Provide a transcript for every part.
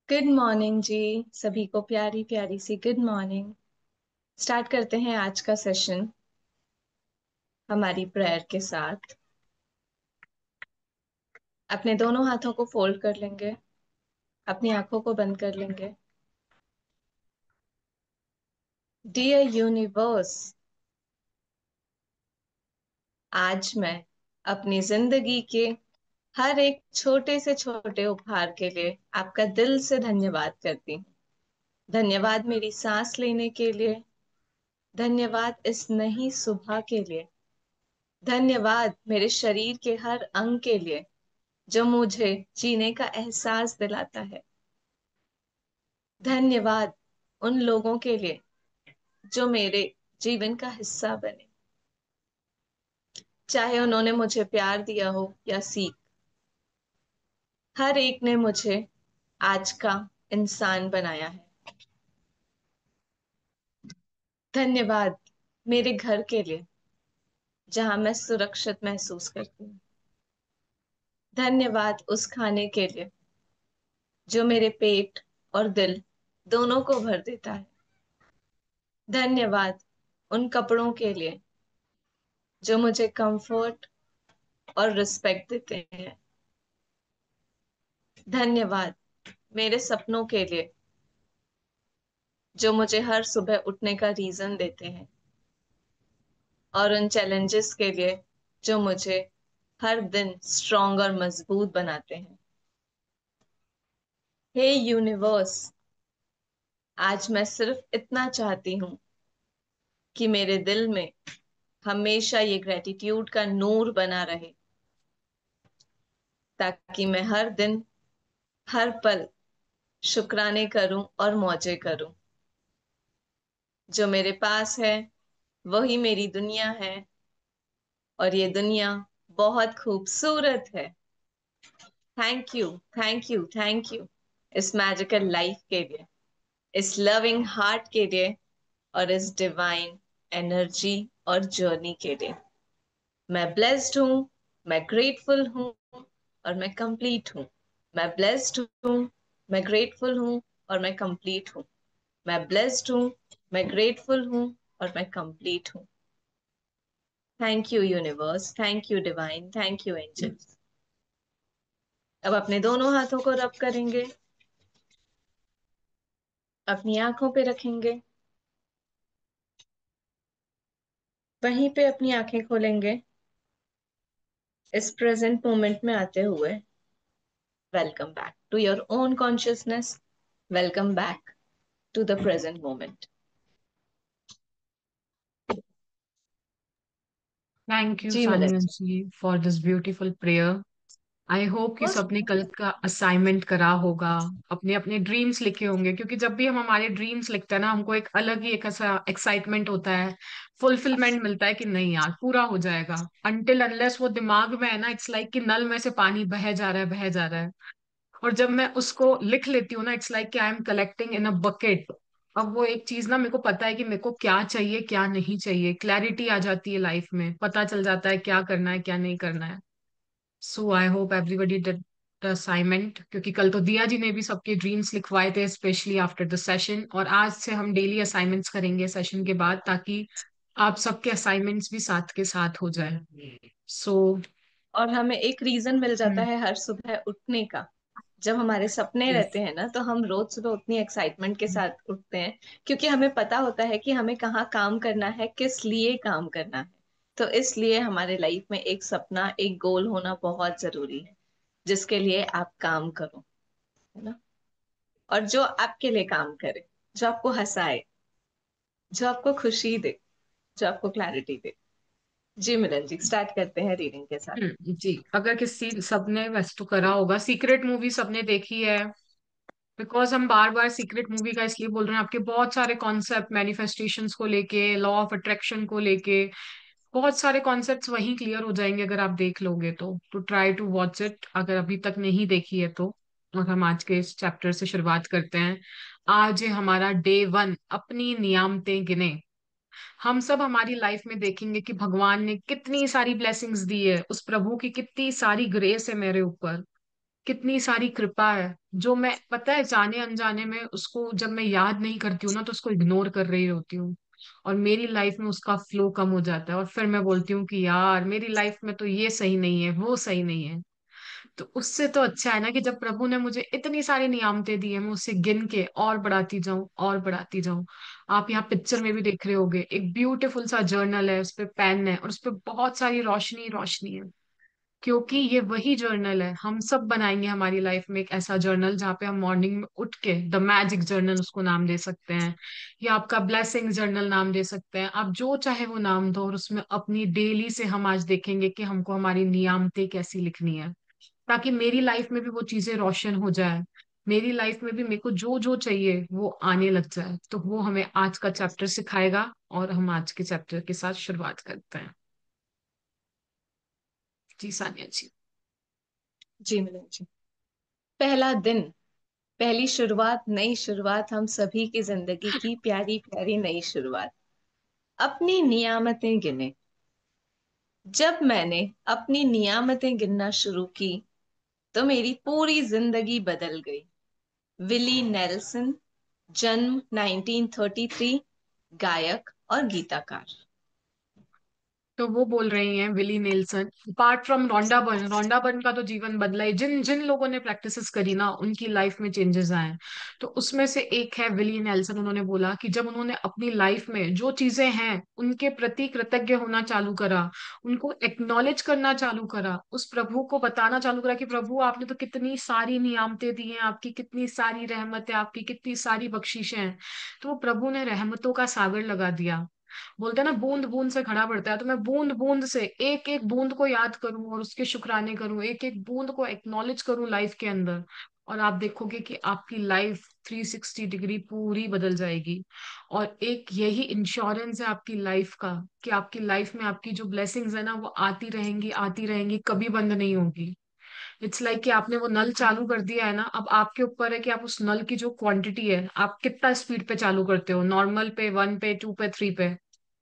Good morning जी। सभी को प्यारी प्यारी सी गुड मॉर्निंग। स्टार्ट करते हैं आज का सेशन हमारी प्रेयर के साथ। अपने दोनों हाथों को फोल्ड कर लेंगे, अपनी आंखों को बंद कर लेंगे। डियर यूनिवर्स, आज मैं अपनी जिंदगी के हर एक छोटे से छोटे उपहार के लिए आपका दिल से धन्यवाद करती हूँ। धन्यवाद मेरी सांस लेने के लिए, धन्यवाद इस नई सुबह के लिए, धन्यवाद मेरे शरीर के हर अंग के लिए जो मुझे जीने का एहसास दिलाता है। धन्यवाद उन लोगों के लिए जो मेरे जीवन का हिस्सा बने, चाहे उन्होंने मुझे प्यार दिया हो या सीख। हर एक ने मुझे आज का इंसान बनाया है। धन्यवाद मेरे घर के लिए जहां मैं सुरक्षित महसूस करती हूँ। धन्यवाद उस खाने के लिए जो मेरे पेट और दिल दोनों को भर देता है। धन्यवाद उन कपड़ों के लिए जो मुझे कंफर्ट और रिस्पेक्ट देते हैं। धन्यवाद मेरे सपनों के लिए जो मुझे हर सुबह उठने का रीजन देते हैं, और उन चैलेंजेस के लिए जो मुझे हर दिन स्ट्रांग और मजबूत बनाते हैं। हे यूनिवर्स, आज मैं सिर्फ इतना चाहती हूँ कि मेरे दिल में हमेशा ये ग्रेटिट्यूड का नूर बना रहे, ताकि मैं हर दिन हर पल शुक्राने करूं और मौजे करूं। जो मेरे पास है वही मेरी दुनिया है, और ये दुनिया बहुत खूबसूरत है। Thank you, thank you, thank you इस मैजिकल लाइफ के लिए, इस लविंग हार्ट के लिए, और इस डिवाइन एनर्जी और जर्नी के लिए। मैं ब्लेस्ड हूँ, मैं ग्रेटफुल हूँ, और मैं कंप्लीट हूँ। मैं ब्लेस्ड हूँ, मैं ग्रेटफुल हूँ, और मैं कंप्लीट हूँ। मैं ब्लेस्ड हूँ, मैं ग्रेटफुल हूँ, और मैं कंप्लीट हूँ। Thank you universe, thank you divine, thank you angels. अब अपने दोनों हाथों को रब करेंगे, अपनी आंखों पे रखेंगे, वहीं पे अपनी आंखें खोलेंगे, इस प्रेजेंट मोमेंट में आते हुए welcome back to your own consciousness, welcome back to the present moment. Thank you ji Milan Sania ji. Ji for this beautiful prayer. I hope कि सबने कल का असाइनमेंट करा होगा, अपने अपने ड्रीम्स लिखे होंगे, क्योंकि जब भी हम हमारे ड्रीम्स लिखते हैं ना, हमको एक अलग ही एक ऐसा एक्साइटमेंट होता है, फुलफिलमेंट मिलता है कि नहीं यार पूरा हो जाएगा। अनटिल अनलेस वो दिमाग में है ना, इट्स लाइक कि नल में से पानी बह जा रहा है बह जा रहा है। और जब मैं उसको लिख लेती हूँ ना, इट्स लाइक कि I am collecting in a bucket. अब वो एक चीज ना, मेरे को पता है कि मेरे को क्या चाहिए क्या नहीं चाहिए, क्लैरिटी आ जाती है लाइफ में, पता चल जाता है क्या करना है क्या नहीं करना है। So I hope everybody did the assignment, क्योंकि कल तो दिया जी ने भी सबके ड्रीम्स लिखवाए थे स्पेशली आफ्टर द सेशन, और आज से हम डेली असाइनमेंट्स करेंगे सेशन के बाद, ताकि आप सबके असाइनमेंट्स भी साथ के साथ हो जाए। सो और हमें एक रीजन मिल जाता है हर सुबह उठने का। जब हमारे सपने यस। रहते हैं ना, तो हम रोज सुबह उतनी एक्साइटमेंट के साथ उठते हैं, क्योंकि हमें पता होता है कि हमें कहाँ काम करना है, किस लिए काम करना है। तो इसलिए हमारे लाइफ में एक सपना, एक गोल होना बहुत जरूरी है, जिसके लिए आप काम करो, है ना। और जो आपके लिए काम करे, जो आपको हंसाए, जो आपको खुशी दे, जो आपको क्लैरिटी दे। जी मिलन जी, स्टार्ट करते हैं रीडिंग के साथ। जी, अगर किसी सबने वैसे तो करा होगा, सीक्रेट मूवी सबने देखी है। बिकॉज हम बार बार सीक्रेट मूवी का इसलिए बोल रहे हैं, आपके बहुत सारे कॉन्सेप्ट मैनिफेस्टेशंस को लेके, लॉ ऑफ अट्रैक्शन को लेके, बहुत सारे कॉन्सेप्ट्स वहीं क्लियर हो जाएंगे अगर आप देख लोगे तो ट्राई टू वॉच इट अगर अभी तक नहीं देखी है तो। और हम आज के इस चैप्टर से शुरुआत करते हैं। आज है हमारा डे 1, अपनी नियामतें गिने। हम सब हमारी लाइफ में देखेंगे कि भगवान ने कितनी सारी ब्लेसिंग्स दी है, उस प्रभु की कितनी सारी ग्रेस है मेरे ऊपर, कितनी सारी कृपा है, जो मैं पता है जाने अनजाने में उसको जब मैं याद नहीं करती हूँ ना तो उसको इग्नोर कर रही होती हूँ, और मेरी लाइफ में उसका फ्लो कम हो जाता है, और फिर मैं बोलती हूँ कि यार मेरी लाइफ में तो ये सही नहीं है, वो सही नहीं है। तो उससे तो अच्छा है ना कि जब प्रभु ने मुझे इतनी सारी नियामतें दी है, मैं उसे गिन के और बढ़ाती जाऊं और बढ़ाती जाऊं। आप यहाँ पिक्चर में भी देख रहे होगे, एक ब्यूटीफुल सा जर्नल है, उस पे पेन है और उस पे बहुत सारी रोशनी रोशनी है, क्योंकि ये वही जर्नल है। हम सब बनाएंगे हमारी लाइफ में एक ऐसा जर्नल जहाँ पे हम मॉर्निंग में उठ के, द मैजिक जर्नल उसको नाम दे सकते हैं, या आपका ब्लेसिंग जर्नल नाम दे सकते हैं, आप जो चाहे वो नाम दो, और उसमें अपनी डेली से हम आज देखेंगे कि हमको हमारी नियामतें कैसी लिखनी है, ताकि मेरी लाइफ में भी वो चीजें रोशन हो जाए, मेरी लाइफ में भी मेरे को जो जो चाहिए वो आने लग जाए। तो वो हमें आज का चैप्टर सिखाएगा, और हम आज के चैप्टर के साथ शुरुआत करते हैं। जी सानिया जी। जी मिलन जी। पहला दिन, पहली शुरुआत, नई शुरुआत, हम सभी की जिंदगी की प्यारी प्यारी नई शुरुआत। अपनी नियामतें गिने। जब मैंने अपनी नियामतें गिनना शुरू की तो मेरी पूरी जिंदगी बदल गई। विली नेल्सन, जन्म 1933, गायक और गीतकार। तो वो बोल रही हैं Willie Nelson, apart from Rhonda Byrne, Rhonda Byrne का तो जीवन बदला है, जिन जिन लोगों ने प्रैक्टिसेस करी ना उनकी लाइफ में चेंजेस आए हैं। तो उसमें से एक है विली नेल्सन। उन्होंने बोला कि जब उन्होंने अपनी लाइफ में जो चीजें हैं उनके प्रति कृतज्ञ होना चालू करा, उनको एक्नॉलेज करना चालू करा, उस प्रभु को बताना चालू करा कि प्रभु आपने तो कितनी सारी नियामतें दी हैं, आपकी कितनी सारी रहमत है, आपकी कितनी सारी बख्शिशें हैं, तो वो प्रभु ने रहमतों का सागर लगा दिया। बोलते हैं ना बूंद बूंद से घड़ा बढ़ता है, तो मैं बूंद बूंद से एक एक बूंद को याद करूं और उसके शुक्राने करूं, एक एक बूंद को एक्नॉलेज करूं लाइफ के अंदर, और आप देखोगे कि आपकी लाइफ 360 डिग्री पूरी बदल जाएगी। और एक यही इंश्योरेंस है आपकी लाइफ का, कि आपकी लाइफ में आपकी जो ब्लेसिंग्स है ना वो आती रहेंगी, कभी बंद नहीं होगी। इट्स लाइक कि आपने वो नल चालू कर दिया है ना, अब आपके ऊपर है कि आप उस नल की जो क्वांटिटी है आप कितना स्पीड पे चालू करते हो, नॉर्मल पे, 1 पे, 2 पे, 3 पे।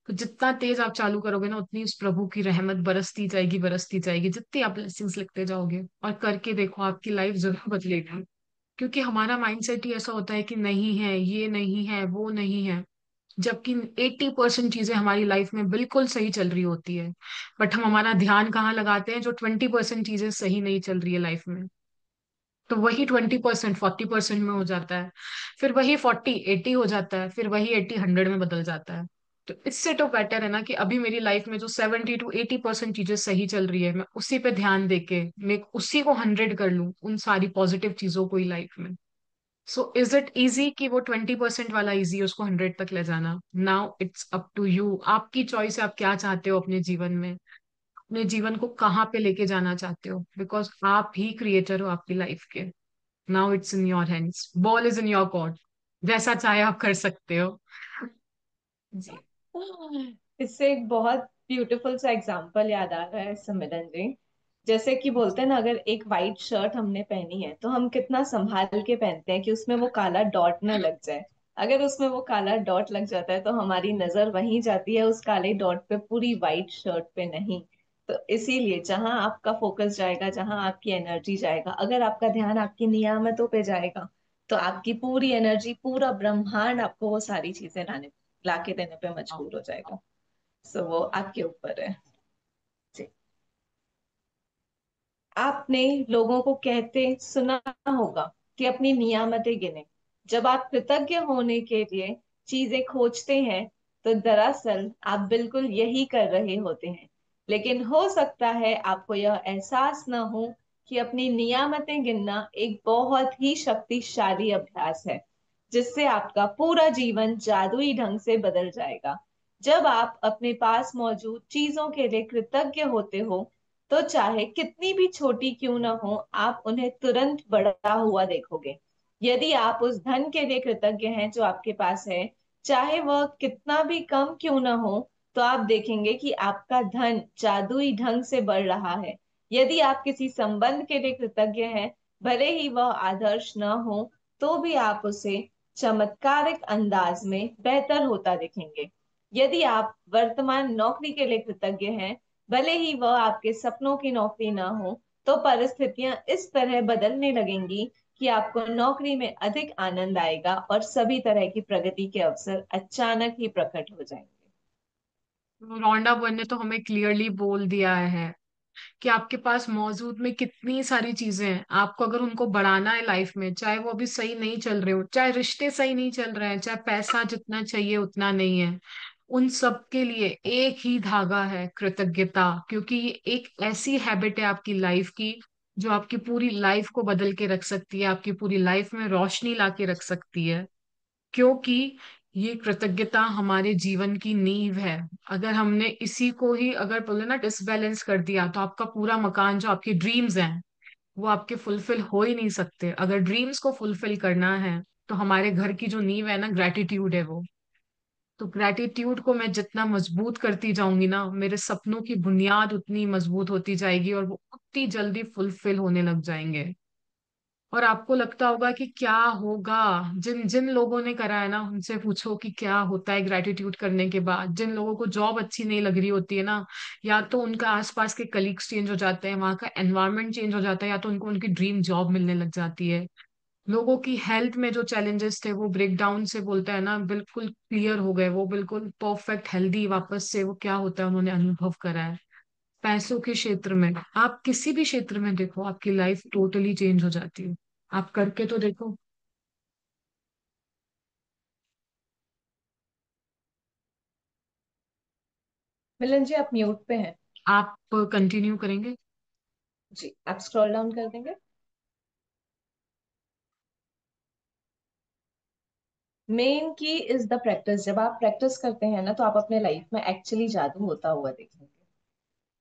तो जितना तेज आप चालू करोगे ना उतनी उस प्रभु की रहमत बरसती जाएगी, बरसती जाएगी, जितनी आप ब्लेसिंग्स लिखते जाओगे, और करके देखो आपकी लाइफ जरूर बदलेगी। क्योंकि हमारा माइंडसेट ही ऐसा होता है कि नहीं है, ये नहीं है, वो नहीं है, जबकि 80% चीजें हमारी लाइफ में बिल्कुल सही चल रही होती है, बट हम हमारा ध्यान कहाँ लगाते हैं, जो 20% चीजें सही नहीं चल रही है लाइफ में, तो वही 20% 40% में हो जाता है, फिर वही 40 80 हो जाता है, फिर वही 80 100 में बदल जाता है। तो इससे तो बेटर है ना कि अभी मेरी लाइफ में जो 70 to 80% चीजें सही चल रही है, मैं उसी पे ध्यान देके मैं उसी को 100 कर लूं, उन सारी पॉजिटिव चीजों को ही लाइफ में। सो इज इट इजी कि वो 20% वाला इजी है उसको 100 तक ले जाना? Now it's up to you, आपकी चॉइस है, आप क्या चाहते हो अपने जीवन में, अपने जीवन को कहाँ पे लेके जाना चाहते हो, बिकॉज आप ही क्रिएटर हो आपकी लाइफ के। Now it's in your hands, ball is in your court, जैसा चाहे आप कर सकते हो। जी। इससे एक बहुत ब्यूटीफुल सा एग्जाम्पल याद आ रहा है सम्मिलन जी। जैसे कि बोलते हैं ना, अगर एक वाइट शर्ट हमने पहनी है तो हम कितना संभाल के पहनते हैं कि उसमें वो काला डॉट ना लग जाए। अगर उसमें वो काला डॉट लग जाता है तो हमारी नजर वहीं जाती है, उस काले डॉट पे, पूरी वाइट शर्ट पे नहीं। तो इसीलिए जहां आपका फोकस जाएगा, जहां आपकी एनर्जी जाएगा, अगर आपका ध्यान आपकी नियामतों पे जाएगा तो आपकी पूरी एनर्जी, पूरा ब्रह्मांड आपको वो सारी चीजें ला के देने पे मजबूर हो जाएगा। सो वो आपके ऊपर है। जी। आपने लोगों को कहते सुना होगा कि अपनी नियामतें गिने। जब आप कृतज्ञ होने के लिए चीजें खोजते हैं तो दरअसल आप बिल्कुल यही कर रहे होते हैं। लेकिन हो सकता है आपको यह एहसास न हो कि अपनी नियामतें गिनना एक बहुत ही शक्तिशाली अभ्यास है, जिससे आपका पूरा जीवन जादुई ढंग से बदल जाएगा। जब आप अपने पास मौजूद चीजों के लिए कृतज्ञ होते हो तो चाहे कितनी भी छोटी क्यों ना हो, आप उन्हें तुरंत बढ़ा हुआ देखोगे। यदि आप उस धन के लिए कृतज्ञ हैं जो आपके पास है, चाहे वह कितना भी कम क्यों ना हो, तो आप देखेंगे कि आपका धन जादुई ढंग से बढ़ रहा है। यदि आप किसी संबंध के लिए कृतज्ञ हैं, भले ही वह आदर्श न हो, तो भी आप उसे चमत्कारिक अंदाज में बेहतर होता देखेंगे। यदि आप वर्तमान नौकरी के लिए कृतज्ञ हैं, भले ही वह आपके सपनों की नौकरी ना हो, तो परिस्थितियां इस तरह बदलने लगेंगी कि आपको नौकरी में अधिक आनंद आएगा और सभी तरह की प्रगति के अवसर अचानक ही प्रकट हो जाएंगे। रोंडा बर ने तो हमें क्लियरली बोल दिया है कि आपके पास मौजूद में कितनी सारी चीजें हैं। आपको अगर उनको बढ़ाना है लाइफ में, चाहे वो अभी सही नहीं चल रहे हो, चाहे रिश्ते सही नहीं चल रहे हैं, चाहे पैसा जितना चाहिए उतना नहीं है, उन सब के लिए एक ही धागा है, कृतज्ञता। क्योंकि ये एक ऐसी हैबिट है आपकी लाइफ की जो आपकी पूरी लाइफ को बदल के रख सकती है, आपकी पूरी लाइफ में रोशनी ला के रख सकती है। क्योंकि ये कृतज्ञता हमारे जीवन की नींव है। अगर हमने इसी को ही अगर बोले ना डिसबैलेंस कर दिया, तो आपका पूरा मकान, जो आपके ड्रीम्स हैं, वो आपके फुलफिल हो ही नहीं सकते। अगर ड्रीम्स को फुलफिल करना है, तो हमारे घर की जो नींव है ना, ग्रेटिट्यूड है वो। तो ग्रेटिट्यूड को मैं जितना मजबूत करती जाऊंगी ना, मेरे सपनों की बुनियाद उतनी मजबूत होती जाएगी और वो उतनी जल्दी फुलफिल होने लग जाएंगे। और आपको लगता होगा कि क्या होगा, जिन जिन लोगों ने करा है ना, उनसे पूछो कि क्या होता है ग्रेटिट्यूड करने के बाद। जिन लोगों को जॉब अच्छी नहीं लग रही होती है ना, या तो उनका आसपास के कलीग्स चेंज हो जाते हैं, वहां का एनवायरनमेंट चेंज हो जाता है, या तो उनको उनकी ड्रीम जॉब मिलने लग जाती है। लोगों की हेल्थ में जो चैलेंजेस थे, वो ब्रेक डाउन से बोलता है ना, बिल्कुल क्लियर हो गए, वो बिल्कुल परफेक्ट हेल्दी वापस से। वो क्या होता है, उन्होंने अनुभव करा है। पैसों के क्षेत्र में, आप किसी भी क्षेत्र में देखो, आपकी लाइफ टोटली चेंज हो जाती है। आप करके तो देखो। मिलन जी, आप म्यूट पे हैं। आप कंटिन्यू करेंगे। जी, आप स्क्रॉल डाउन कर देंगे। मेन की इज द प्रैक्टिस। जब आप प्रैक्टिस करते हैं ना, तो आप अपने लाइफ में एक्चुअली जादू होता हुआ देखेंगे।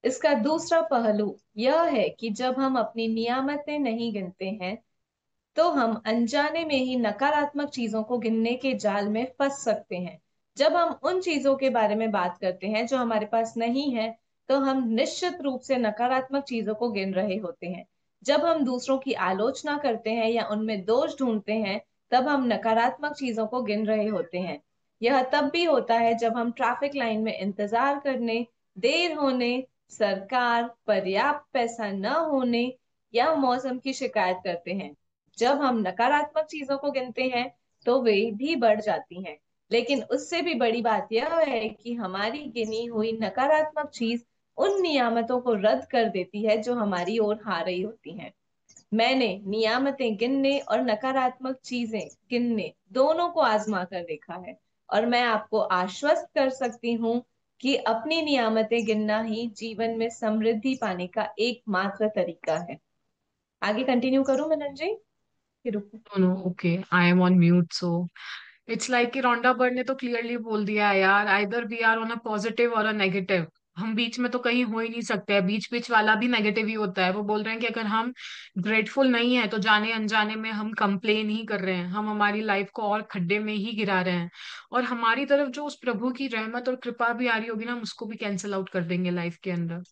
इसका दूसरा पहलू यह है कि जब हम अपनी नियामतें नहीं गिनते हैं, तो हम अनजाने में ही नकारात्मक चीजों को गिनने के जाल में फंस सकते हैं। जब हम उन चीजों के बारे में बात करते हैं जो हमारे पास नहीं है, तो हम निश्चित रूप से नकारात्मक चीजों को गिन रहे होते हैं। जब हम दूसरों की आलोचना करते हैं या उनमें दोष ढूंढते हैं, तब हम नकारात्मक चीजों को गिन रहे होते हैं। यह तब भी होता है जब हम ट्रैफिक लाइन में इंतजार करने, देर होने, सरकार, पर्याप्त पैसा न होने या मौसम की शिकायत करते हैं। जब हम नकारात्मक चीजों को गिनते हैं, तो वे भी बढ़ जाती हैं। लेकिन उससे भी बड़ी बात यह है कि हमारी गिनी हुई नकारात्मक चीज उन नियामतों को रद्द कर देती है जो हमारी ओर आ रही होती हैं। मैंने नियामतें गिनने और नकारात्मक चीजें गिनने दोनों को आजमा कर देखा है, और मैं आपको आश्वस्त कर सकती हूँ कि अपनी नियामतें गिनना ही जीवन में समृद्धि पाने का एकमात्र तरीका है। आगे कंटिन्यू करूं मनन जी, कि रुकूं? No, okay, I am on mute. So it's like कि रोंडा बर्ड ने तो क्लियरली बोल दिया है यार, either we are on a positive or a negative. हम बीच में तो कहीं हो ही नहीं सकते हैं। बीच बीच वाला भी नेगेटिव ही होता है। वो बोल रहे हैं कि अगर हम ग्रेटफुल नहीं है, तो जाने अनजाने में हम कंप्लेन ही कर रहे हैं, हम हमारी लाइफ को और खड्डे में ही गिरा रहे हैं। और हमारी तरफ जो उस प्रभु की रहमत और कृपा भी आ रही होगी ना, हम उसको भी कैंसिल आउट कर देंगे लाइफ के अंदर।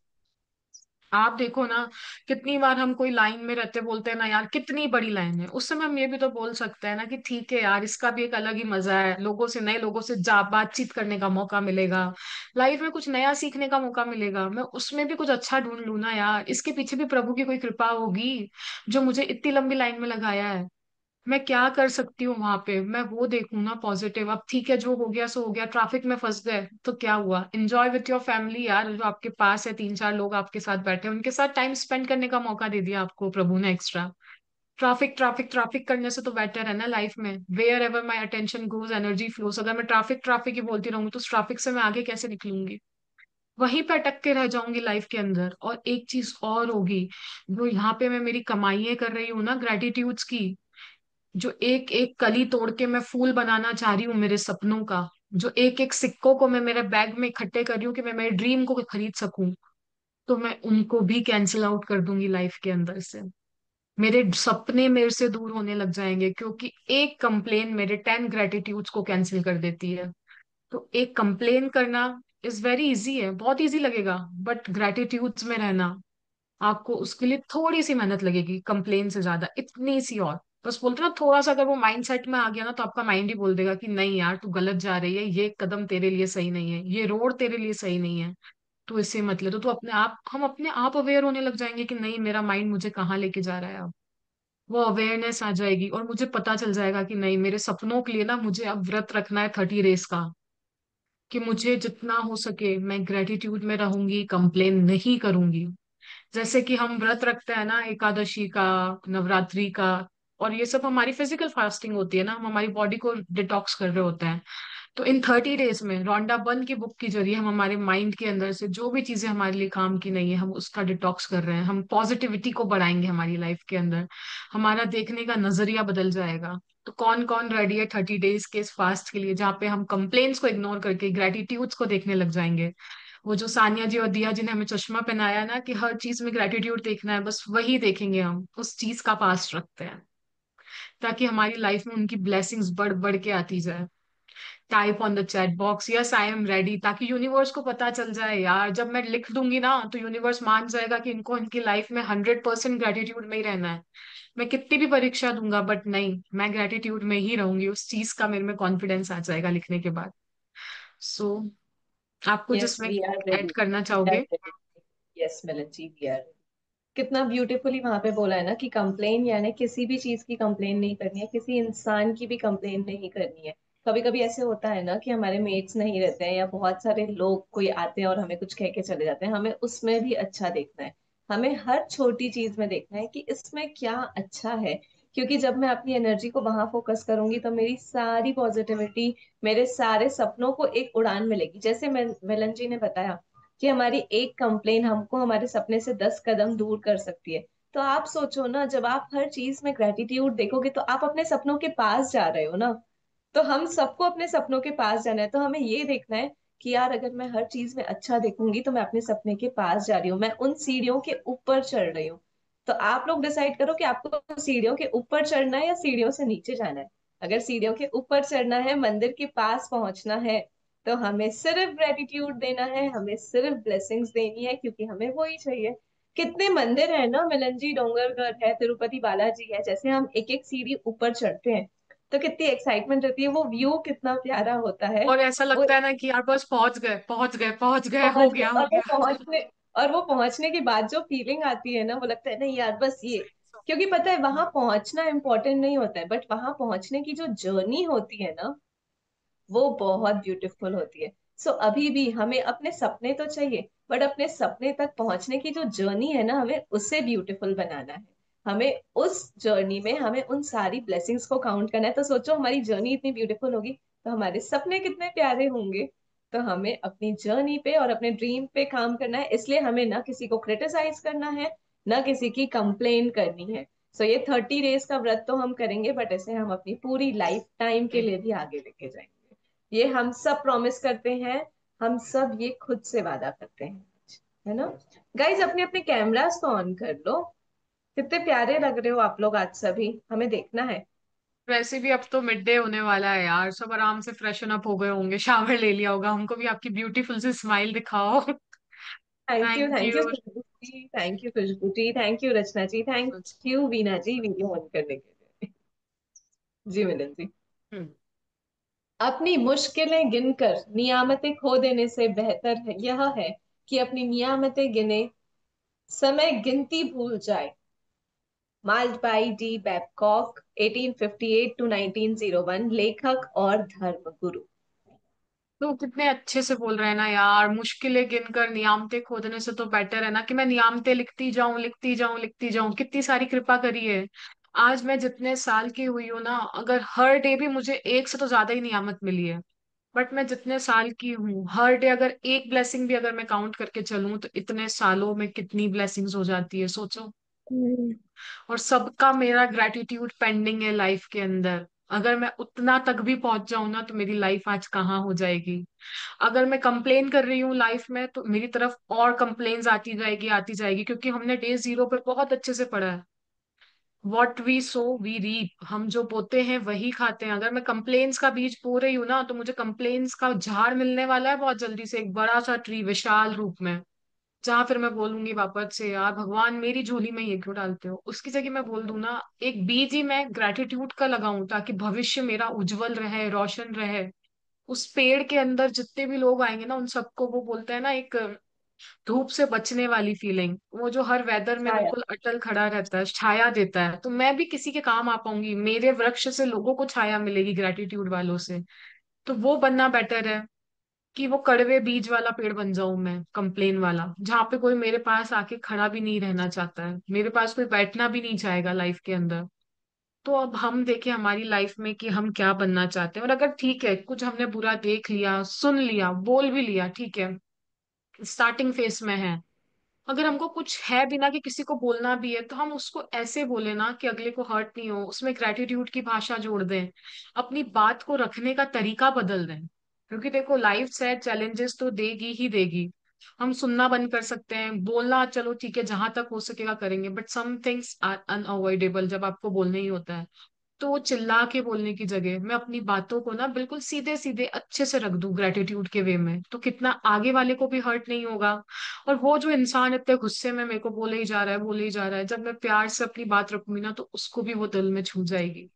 आप देखो ना, कितनी बार हम कोई लाइन में रहते बोलते हैं ना, यार कितनी बड़ी लाइन है, उस समय हम ये भी तो बोल सकते हैं ना कि ठीक है यार, इसका भी एक अलग ही मजा है, लोगों से, नए लोगों से जा बातचीत करने का मौका मिलेगा, लाइफ में कुछ नया सीखने का मौका मिलेगा, मैं उसमें भी कुछ अच्छा ढूंढ लूं ना यार, इसके पीछे भी प्रभु की कोई कृपा होगी जो मुझे इतनी लंबी लाइन में लगाया है। मैं क्या कर सकती हूँ वहां पे, मैं वो देखूँ ना पॉजिटिव। अब ठीक है, जो हो गया सो हो गया, ट्रैफिक में फंस गए तो क्या हुआ, एंजॉय विथ योर फैमिली यार, जो आपके पास है, तीन चार लोग आपके साथ बैठे हैं, उनके साथ टाइम स्पेंड करने का मौका दे दिया आपको प्रभु ने एक्स्ट्रा। ट्रैफिक ट्रैफिक ट्रैफिक करने से तो बेटर है ना लाइफ में, wherever my attention goes energy flows. अगर मैं ट्रैफिक ट्रैफिक ही बोलती रहूंगी, तो उस ट्रैफिक से मैं आगे कैसे निकलूंगी, वहीं पे अटक के रह जाऊंगी लाइफ के अंदर। और एक चीज और होगी, जो यहाँ पे मैं मेरी कमाइयां कर रही हूँ ना ग्रेटिट्यूड्स की, जो एक एक कली तोड़ के मैं फूल बनाना चाह रही हूँ मेरे सपनों का, जो एक एक सिक्कों को मैं मेरे बैग में इकट्ठे कर रही हूँ कि मैं मेरे ड्रीम को खरीद सकूं, तो मैं उनको भी कैंसिल आउट कर दूंगी लाइफ के अंदर से। मेरे सपने मेरे से दूर होने लग जाएंगे, क्योंकि एक कंप्लेन मेरे 10 ग्रेटिट्यूड्स को कैंसिल कर देती है। तो एक कंप्लेन करना इज वेरी इजी है, बहुत इजी लगेगा, बट ग्रेटिट्यूड्स में रहना, आपको उसके लिए थोड़ी सी मेहनत लगेगी कंप्लेन से ज्यादा, इतनी सी। और बस बोलते हैं ना, थोड़ा सा अगर वो माइंड सेट में आ गया ना, तो आपका माइंड ही बोल देगा कि नहीं यार, तू गलत जा रही है, ये कदम तेरे लिए सही नहीं है, ये रोड तेरे लिए सही नहीं है। तो इसे मत ले। तो अपने आप, हम अपने आप अवेयर होने लग जाएंगे कि नहीं, मेरा माइंड मुझे कहाँ लेके जा रहा है अब। वो अवेयरनेस आ जाएगी और मुझे पता चल जाएगा कि नहीं, मेरे सपनों के लिए ना मुझे अब व्रत रखना है 30 डेज का, कि मुझे जितना हो सके मैं ग्रेटिट्यूड में रहूंगी, कंप्लेन नहीं करूंगी। जैसे कि हम व्रत रखते हैं ना एकादशी का, नवरात्रि का, और ये सब हमारी फिजिकल फास्टिंग होती है ना, हम हमारी बॉडी को डिटॉक्स कर रहे होते हैं। तो इन 30 डेज में रॉन्डा बर्न की बुक के जरिए हम हमारे माइंड के अंदर से जो भी चीजें हमारे लिए काम की नहीं है, हम उसका डिटॉक्स कर रहे हैं। हम पॉजिटिविटी को बढ़ाएंगे हमारी लाइफ के अंदर, हमारा देखने का नजरिया बदल जाएगा। तो कौन कौन रेडी है 30 डेज के इस फास्ट के लिए, जहाँ पे हम कंप्लेन्स को इग्नोर करके ग्रेटिट्यूड्स को देखने लग जाएंगे। वो जो सानिया जी और दिया जी ने हमें चश्मा पहनाया ना कि हर चीज में ग्रेटिट्यूड देखना है, बस वही देखेंगे हम, उस चीज का फास्ट रखते हैं, ताकि हमारी लाइफ में उनकी ब्लेसिंग्स बढ़ बढ़ के आती जाए। Type on the chat box yes I am ready, ताकि यूनिवर्स को पता चल जाए यार, जब मैं लिख दूंगी ना तो यूनिवर्स मान जाएगा कि इनको इनकी लाइफ में 100% ग्रेटिट्यूड में ही रहना है। मैं कितनी भी परीक्षा दूंगा बट नहीं, मैं ग्रेटिट्यूड में ही रहूंगी, उस चीज का मेरे में कॉन्फिडेंस आ जाएगा लिखने के बाद। सो आपको यस जिसमें वी आर ऐड रेडी, करना वी आर चाहोगे? Ready. Yes Milan ji, we are. कितना ब्यूटीफुली वहां पे बोला है ना कि कंप्लेन यानी किसी भी चीज की कंप्लेन नहीं करनी है, किसी इंसान की भी कंप्लेन नहीं करनी है। कभी कभी ऐसे होता है ना कि हमारे मेट्स नहीं रहते हैं या बहुत सारे लोग कोई आते हैं और हमें कुछ कह के चले जाते हैं, हमें उसमें भी अच्छा देखना है। हमें हर छोटी चीज में देखना है कि इसमें क्या अच्छा है। क्योंकि जब मैं अपनी एनर्जी को वहां फोकस करूंगी तो मेरी सारी पॉजिटिविटी, मेरे सारे सपनों को एक उड़ान मिलेगी। जैसे मिलन जी ने बताया कि हमारी एक कंप्लेन हमको हमारे सपने से 10 कदम दूर कर सकती है। तो आप सोचो ना, जब आप हर चीज में ग्रेटिट्यूड देखोगे तो आप अपने सपनों के पास जा रहे हो ना। तो हम सबको अपने सपनों के पास जाना है, तो हमें ये देखना है कि यार अगर मैं हर चीज में अच्छा देखूंगी तो मैं अपने सपने के पास जा रही हूँ, मैं उन सीढ़ियों के ऊपर चढ़ रही हूँ। तो आप लोग डिसाइड करो कि आपको सीढ़ियों के ऊपर चढ़ना है या सीढ़ियों से नीचे जाना है। अगर सीढ़ियों के ऊपर चढ़ना है, मंदिर के पास पहुंचना है, तो हमें सिर्फ ग्रेटिट्यूड देना है, हमें सिर्फ ब्लेसिंग्स देनी है, क्योंकि हमें वही चाहिए। कितने मंदिर है ना मिलन जी, डोंगरगढ़ है, तिरुपति बालाजी है, जैसे हम एक एक सीढ़ी ऊपर चढ़ते हैं तो कितनी एक्साइटमेंट रहती है, वो व्यू कितना प्यारा होता है। और ऐसा वो लगता है ना कि यार बस पहुंच गए, पहुंच गए, पहुंच गए, हो पहुंच गए, गया, हो और वो गया। पहुंचने, और वो पहुंचने के बाद जो फीलिंग आती है ना, वो लगता है नहीं यार बस ये। क्योंकि पता है वहां पहुंचना इम्पोर्टेंट नहीं होता है, बट वहां पहुंचने की जो जर्नी होती है ना, वो बहुत ब्यूटीफुल होती है। सो अभी भी हमें अपने सपने तो चाहिए, बट अपने सपने तक पहुंचने की जो जर्नी है ना, हमें उससे ब्यूटीफुल बनाना है। हमें उस जर्नी में हमें उन सारी ब्लेसिंग्स को काउंट करना है। तो सोचो हमारी जर्नी इतनी ब्यूटीफुल होगी तो हमारे सपने कितने प्यारे होंगे। तो हमें अपनी जर्नी पे और अपने ड्रीम पे काम करना है, इसलिए हमें ना किसी को क्रिटिसाइज करना है, ना किसी की कंप्लेन करनी है। सो ये 30 डेज का व्रत तो हम करेंगे, बट इसे हम अपनी पूरी लाइफ टाइम के लिए भी आगे लेके जाएंगे। ये हम सब प्रॉमिस करते हैं, हम सब ये खुद से वादा करते हैं, है ना। गाइज अपने अपने कैमरास तो ऑन कर लो। कितने प्यारे लग रहे हो आप लोग आज, सभी हमें देखना है। वैसे भी अब तो मिड डे होने वाला है यार, सब आराम से फ्रेशन अप हो गए होंगे, शावर ले लिया होगा, हमको भी आपकी ब्यूटीफुल से स्माइल दिखाओ। Thank thank you you. Khushboo ji, thank you Khushboo ji, thank you Rachna ji, thank you Veena ji video on करने के लिए। जी मिलन जी। अपनी मुश्किलें गिनकर नियामतें खो देने से बेहतर है यह है कि अपनी नियामतें गिने, समय गिनती भूल जाए। Marked by D Babcock, 1858 to 1901, लेखक और धर्मगुरु। तो कितने अच्छे से बोल रहे हैं ना यार, मुश्किलें गिनकर नियामतें खोदने से तो बेटर है ना कि मैं नियामतें लिखती जाऊं, लिखती जाऊं, लिखती जाऊं। कितनी सारी कृपा करी है। आज मैं जितने साल की हुई हूं ना, अगर हर डे भी मुझे एक से तो ज्यादा ही नियामत मिली है, बट मैं जितने साल की हूँ हर डे अगर एक ब्लेसिंग भी अगर मैं काउंट करके चलूं तो इतने सालों में कितनी ब्लेसिंग्स हो जाती है, सोचो। हम्म। और सबका मेरा ग्रेटिट्यूड पेंडिंग है लाइफ के अंदर। अगर मैं उतना तक भी पहुंच जाऊं ना तो मेरी लाइफ आज कहाँ हो जाएगी। अगर मैं कंप्लेन कर रही हूँ लाइफ में तो मेरी तरफ और कंप्लेन्स आती जाएगी, आती जाएगी, क्योंकि हमने डे जीरो पे बहुत अच्छे से पढ़ा है, what we sow we reap. हम जो बोते हैं वही खाते हैं। अगर मैं कंप्लेन्स का बीज बो रही हूँ ना तो मुझे कंप्लेन्स का झाड़ मिलने वाला है बहुत जल्दी से, एक बड़ा सा ट्री विशाल रूप में, जहां फिर मैं बोलूंगी वापस से यार भगवान मेरी झोली में ये क्यों डालते हो। उसकी जगह मैं बोल दूं ना, एक बीज ही मैं ग्रेटिट्यूड का लगाऊं ताकि भविष्य मेरा उज्जवल रहे, रोशन रहे। उस पेड़ के अंदर जितने भी लोग आएंगे ना उन सबको वो बोलते हैं ना, एक धूप से बचने वाली फीलिंग, वो जो हर वेदर में छाया। बिल्कुल अटल खड़ा रहता है, छाया देता है, तो मैं भी किसी के काम आ पाऊंगी, मेरे वृक्ष से लोगों को छाया मिलेगी ग्रेटिट्यूड वालों से। तो वो बनना बेटर है कि वो कड़वे बीज वाला पेड़ बन जाऊं मैं, कंप्लेन वाला, जहाँ पे कोई मेरे पास आके खड़ा भी नहीं रहना चाहता है, मेरे पास कोई बैठना भी नहीं चाहेगा लाइफ के अंदर। तो अब हम देखें हमारी लाइफ में कि हम क्या बनना चाहते हैं, और अगर ठीक है कुछ हमने बुरा देख लिया, सुन लिया, बोल भी लिया, ठीक है, स्टार्टिंग फेस में है, अगर हमको कुछ है बिना कि किसी को बोलना भी है, तो हम उसको ऐसे बोले ना कि अगले को हर्ट नहीं हो, उसमें ग्रेटिट्यूड की भाषा जोड़ दें, अपनी बात को रखने का तरीका बदल दें। क्योंकि देखो लाइफ से चैलेंजेस तो देगी ही देगी। हम सुनना बंद कर सकते हैं, बोलना चलो ठीक है जहां तक हो सकेगा करेंगे, but some things are unavoidable जब आपको बोलना ही होता है। तो वो चिल्ला के बोलने की जगह मैं अपनी बातों को ना बिल्कुल सीधे सीधे अच्छे से रख दूं ग्रेटिट्यूड के वे में, तो कितना आगे वाले को भी हर्ट नहीं होगा। और वो जो इंसान इतने गुस्से में मेरे को बोले ही जा रहा है, बोले ही जा रहा है, जब मैं प्यार से अपनी बात रखूंगी ना तो उसको भी वो दिल में छू जाएगी।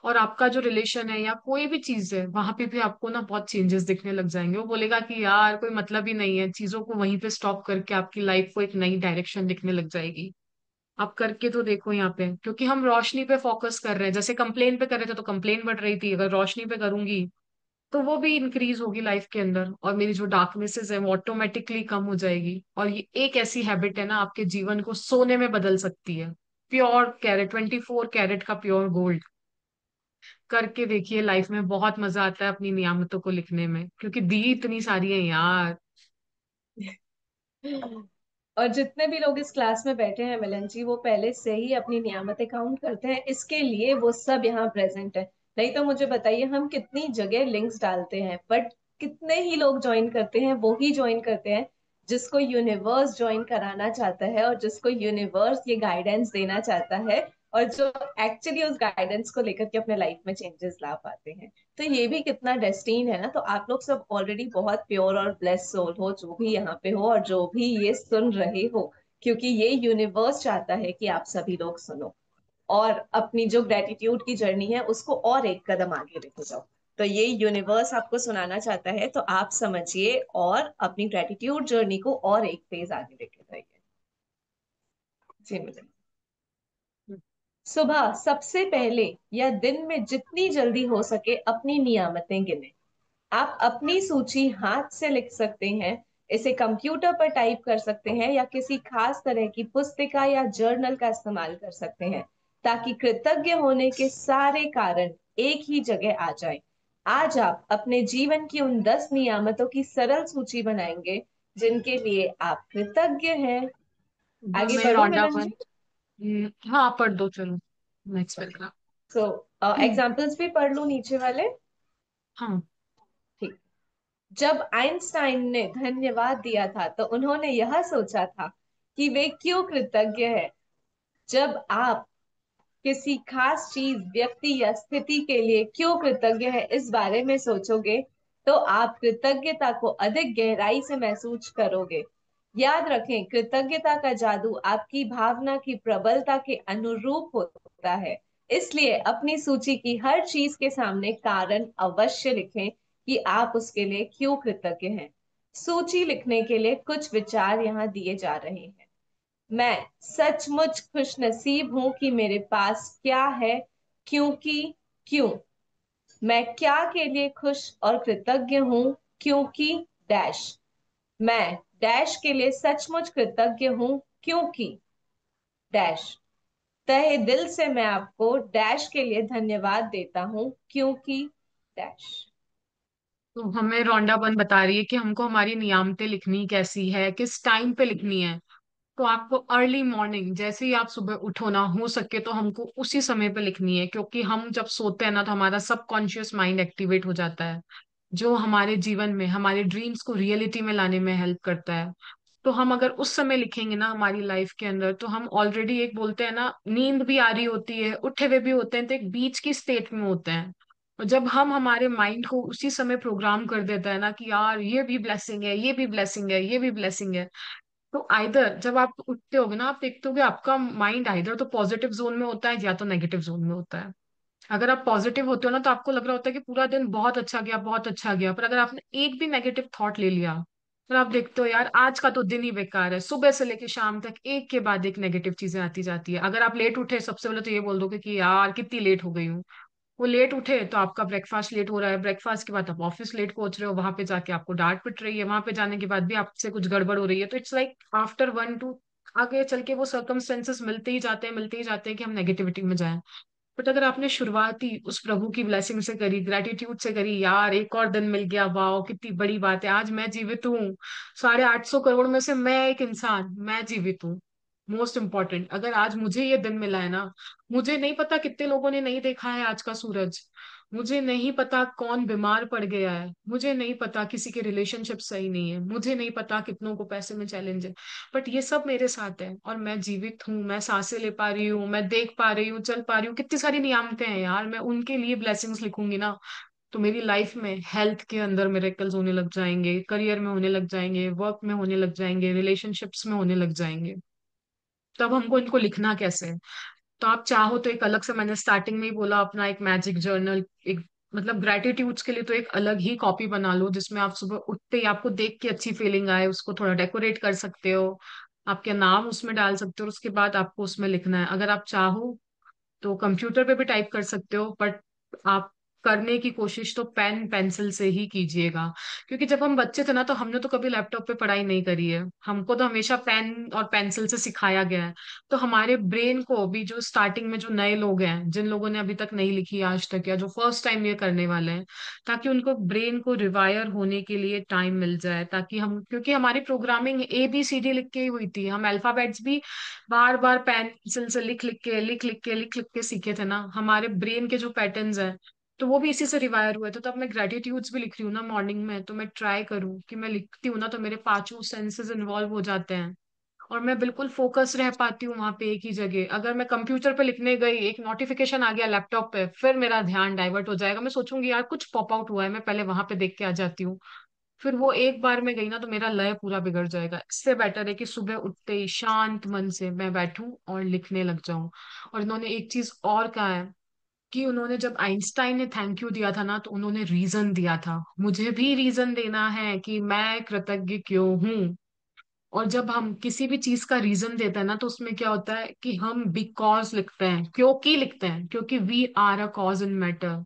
और आपका जो रिलेशन है या कोई भी चीज है वहां पे भी आपको ना बहुत चेंजेस दिखने लग जाएंगे। वो बोलेगा कि यार कोई मतलब ही नहीं है, चीजों को वहीं पे स्टॉप करके आपकी लाइफ को एक नई डायरेक्शन दिखने लग जाएगी। आप करके तो देखो यहाँ पे, क्योंकि हम रोशनी पे फोकस कर रहे हैं, जैसे कंप्लेन पे कर रहे थे तो कंप्लेन बढ़ रही थी, अगर रोशनी पे करूंगी तो वो भी इंक्रीज होगी लाइफ के अंदर, और मेरी जो डार्कनेसेस है वो ऑटोमेटिकली कम हो जाएगी। और ये एक ऐसी हैबिट है ना आपके जीवन को सोने में बदल सकती है। प्योर कैरेट, 24 कैरेट का प्योर गोल्ड। करके देखिए, लाइफ में बहुत मजा आता है अपनी नियामतों को लिखने में, क्योंकि दी इतनी सारी है यार। और जितने भी लोग इस क्लास में बैठे हैं मिलन जी, वो पहले से ही अपनी नियामतें काउंट करते हैं, इसके लिए वो सब यहाँ प्रेजेंट है। नहीं तो मुझे बताइए, हम कितनी जगह लिंक्स डालते हैं, बट कितने ही लोग ज्वाइन करते हैं, वो ही ज्वाइन करते हैं जिसको यूनिवर्स ज्वाइन कराना चाहता है, और जिसको यूनिवर्स ये गाइडेंस देना चाहता है, और जो एक्चुअली उस गाइडेंस को लेकर के अपने लाइफ में चेंजेस ला पाते हैं। तो ये भी कितना डेस्टीन है ना। तो आप लोग सब ऑलरेडी बहुत प्योर और ब्लेस सोल हो, जो भी यहाँ पे हो और जो भी ये सुन रहे हो, क्योंकि ये यूनिवर्स चाहता है कि आप सभी लोग सुनो और अपनी जो ग्रेटिट्यूड की जर्नी है उसको और एक कदम आगे लेके जाओ। तो ये यूनिवर्स आपको सुनाना चाहता है, तो आप समझिए और अपनी ग्रेटिट्यूड जर्नी को और एक फेज आगे लेके जाइए। जी मुझे, सुबह सबसे पहले या दिन में जितनी जल्दी हो सके अपनी नियामतें गिने। आप अपनी सूची हाथ से लिख सकते हैं, इसे कंप्यूटर पर टाइप कर सकते हैं, या किसी खास तरह की पुस्तिका या जर्नल का इस्तेमाल कर सकते हैं, ताकि कृतज्ञ होने के सारे कारण एक ही जगह आ जाएं। आज आप अपने जीवन की उन 10 नियामतों की सरल सूची बनाएंगे जिनके लिए आप कृतज्ञ हैं। आगे हमें बढ़ू रौंडा मिलन वन। जी? हाँ पढ़ दो चलो, नेक्स्ट ओके, पैराग्राफ। सो एग्जाम्पल्स भी पढ़ लू नीचे वाले। हाँ। ठीक। जब आइंस्टाइन ने धन्यवाद दिया था तो उन्होंने यह सोचा था कि वे क्यों कृतज्ञ है। जब आप किसी खास चीज, व्यक्ति या स्थिति के लिए क्यों कृतज्ञ है इस बारे में सोचोगे, तो आप कृतज्ञता को अधिक गहराई से महसूस करोगे। याद रखें, कृतज्ञता का जादू आपकी भावना की प्रबलता के अनुरूप होता है। इसलिए अपनी सूची की हर चीज के सामने कारण अवश्य लिखें कि आप उसके लिए क्यों कृतज्ञ हैं। सूची लिखने के लिए कुछ विचार यहाँ दिए जा रहे हैं। मैं सचमुच खुशनसीब हूं कि मेरे पास क्या है, क्योंकि क्यों। मैं क्या के लिए खुश और कृतज्ञ हूं, क्योंकि डैश। मैं डैश के लिए सचमुच कृतज्ञ हूं, क्योंकि डैश। तहे दिल से मैं आपको डैश के लिए धन्यवाद देता हूं, क्योंकि डैश। तो हमें रौंडा वन बता रही है कि हमको हमारी नियामतें लिखनी कैसी है, किस टाइम पे लिखनी है। तो आपको अर्ली मॉर्निंग, जैसे ही आप सुबह उठो ना, हो सके तो हमको उसी समय पे लिखनी है, क्योंकि हम जब सोते हैं ना तो हमारा सबकॉन्शियस माइंड एक्टिवेट हो जाता है, जो हमारे जीवन में हमारे ड्रीम्स को रियलिटी में लाने में हेल्प करता है। तो हम अगर उस समय लिखेंगे ना हमारी लाइफ के अंदर, तो हम ऑलरेडी, एक बोलते हैं ना, नींद भी आ रही होती है, उठे हुए भी होते हैं, तो एक बीच की स्टेट में होते हैं। और जब हम हमारे माइंड को उसी समय प्रोग्राम कर देता है ना कि यार ये भी ब्लेसिंग है, ये भी ब्लेसिंग है, ये भी ब्लेसिंग है, तो आइदर जब आप उठते होगे ना आप देखते होगे आपका माइंड आइदर तो पॉजिटिव जोन में होता है या तो नेगेटिव जोन में होता है। अगर आप पॉजिटिव होते हो ना तो आपको लग रहा होता है कि पूरा दिन बहुत अच्छा गया, बहुत अच्छा गया, पर अगर आपने एक भी नेगेटिव थॉट ले लिया और आप देखते हो यार, आज का तो दिन ही बेकार है, सुबह से लेके शाम तक एक के बाद एक नेगेटिव चीजें आती जाती है। अगर आप लेट उठे, सबसे पहले तो ये बोल दोगे कि यार कितनी लेट हो गई हूँ। वो लेट उठे तो आपका ब्रेकफास्ट लेट हो रहा है, ब्रेकफास्ट के बाद आप ऑफिस लेट पहुंच रहे हो, वहां पे जाके आपको डांट पिट रही है, वहां पे जाने के बाद भी आपसे कुछ गड़बड़ हो रही है। तो it's like after one two, आगे चल के वो सर्कमस्टेंसेस मिलते ही जाते हैं, मिलते ही जाते हैं कि हम नेगेटिविटी में जाएं। बट अगर आपने शुरुआत ही उस प्रभु की ब्लेसिंग से करी, ग्रेटिट्यूड से करी, यार एक और दिन मिल गया, वाह कितनी बड़ी बात है, आज मैं जीवित हूँ, 850 करोड़ में से मैं एक इंसान, मैं जीवित हूँ। मोस्ट इम्पोर्टेंट, अगर आज मुझे ये दिन मिला है ना, मुझे नहीं पता कितने लोगों ने नहीं देखा है आज का सूरज, मुझे नहीं पता कौन बीमार पड़ गया है, मुझे नहीं पता किसी के रिलेशनशिप सही नहीं है, मुझे नहीं पता कितनों को पैसे में चैलेंज है, बट ये सब मेरे साथ है और मैं जीवित हूँ, मैं सांसें ले पा रही हूँ, मैं देख पा रही हूँ, चल पा रही हूँ, कितनी सारी नियामतें हैं यार, मैं उनके लिए ब्लेसिंग्स लिखूंगी ना, तो मेरी लाइफ में हेल्थ के अंदर मिरेकल्स होने लग जाएंगे, करियर में होने लग जाएंगे, वर्क में होने लग जाएंगे, रिलेशनशिप्स में होने लग जाएंगे। तब हमको इनको लिखना कैसे है? तो आप चाहो तो एक अलग से, मैंने स्टार्टिंग में ही बोला, अपना एक मैजिक जर्नल, एक मतलब ग्रेटिट्यूड्स के लिए तो एक अलग ही कॉपी बना लो, जिसमें आप सुबह उठते ही आपको देख के अच्छी फीलिंग आए, उसको थोड़ा डेकोरेट कर सकते हो, आपके नाम उसमें डाल सकते हो, और उसके बाद आपको उसमें लिखना है। अगर आप चाहो तो कंप्यूटर पे भी टाइप कर सकते हो, बट आप करने की कोशिश तो पेन पेंसिल से ही कीजिएगा। क्योंकि जब हम बच्चे थे ना, तो हमने तो कभी लैपटॉप पे पढ़ाई नहीं करी है, हमको तो हमेशा पेन और पेंसिल से सिखाया गया है। तो हमारे ब्रेन को भी, जो स्टार्टिंग में जो नए लोग हैं, जिन लोगों ने अभी तक नहीं लिखी आज तक, या जो फर्स्ट टाइम ये करने वाले हैं, ताकि उनको ब्रेन को रिवायर होने के लिए टाइम मिल जाए, ताकि हम, क्योंकि हमारी प्रोग्रामिंग ABCD लिख के ही हुई थी, हम अल्फाबेट्स भी बार बार पेंसिल से लिख लिख के सीखे थे ना, हमारे ब्रेन के जो पैटर्न्स हैं, तो वो भी इसी से रिवायर हुए। तो तब मैं ग्रेटिट्यूड्स भी लिख रही हूँ ना मॉर्निंग में, तो मैं ट्राई करूँ कि मैं लिखती हूँ ना, तो मेरे पांचों सेंसेस इन्वॉल्व हो जाते हैं, और मैं बिल्कुल फोकस रह पाती हूँ वहां पे एक ही जगह। अगर मैं कंप्यूटर पे लिखने गई, एक नोटिफिकेशन आ गया लैपटॉप पे, फिर मेरा ध्यान डाइवर्ट हो जाएगा, मैं सोचूंगी यार कुछ पॉप आउट हुआ है, मैं पहले वहां पे देख के आ जाती हूँ, फिर वो एक बार में गई ना तो मेरा लय पूरा बिगड़ जाएगा। इससे बेटर है कि सुबह उठते ही शांत मन से मैं बैठूं और लिखने लग जाऊं। और इन्होंने एक चीज और कहा है, कि उन्होंने, जब आइंस्टाइन ने थैंक यू दिया था ना, तो उन्होंने रीजन दिया था, मुझे भी रीजन देना है कि मैं कृतज्ञ क्यों हूं। और जब हम किसी भी चीज का रीजन देते हैं ना, तो उसमें क्या होता है कि हम बिकॉज लिखते हैं, क्योंकि लिखते हैं, क्योंकि we are a cause in matter,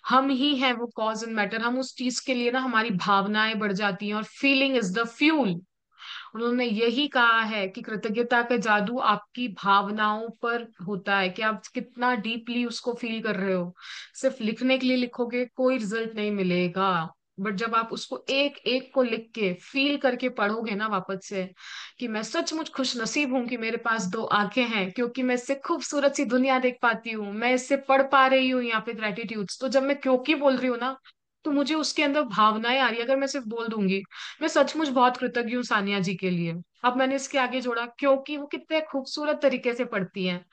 हम ही हैं वो कॉज एंड मैटर, हम उस चीज के लिए ना, हमारी भावनाएं बढ़ जाती हैं, और फीलिंग इज द फ्यूल। उन्होंने यही कहा है कि कृतज्ञता का जादू आपकी भावनाओं पर होता है, कि आप कितना डीपली उसको फील कर रहे हो। सिर्फ लिखने के लिए लिखोगे कोई रिजल्ट नहीं मिलेगा, बट जब आप उसको एक एक को लिख के फील करके पढ़ोगे ना वापस से, कि मैं सचमुच खुश नसीब हूं कि मेरे पास दो आंखें हैं, क्योंकि मैं इससे खूबसूरत सी दुनिया देख पाती हूँ, मैं इससे पढ़ पा रही हूँ यहाँ पे ग्रेटिट्यूड्स, तो जब मैं क्योंकि बोल रही हूँ ना, तो मुझे उसके अंदर भावनाएं आ रही है। अगर मैं सिर्फ बोल दूंगी, मैं सचमुच बहुत कृतज्ञ हूँ सानिया जी के लिए, अब मैंने इसके आगे जोड़ा क्योंकि वो कितने खूबसूरत तरीके से पढ़ती हैं,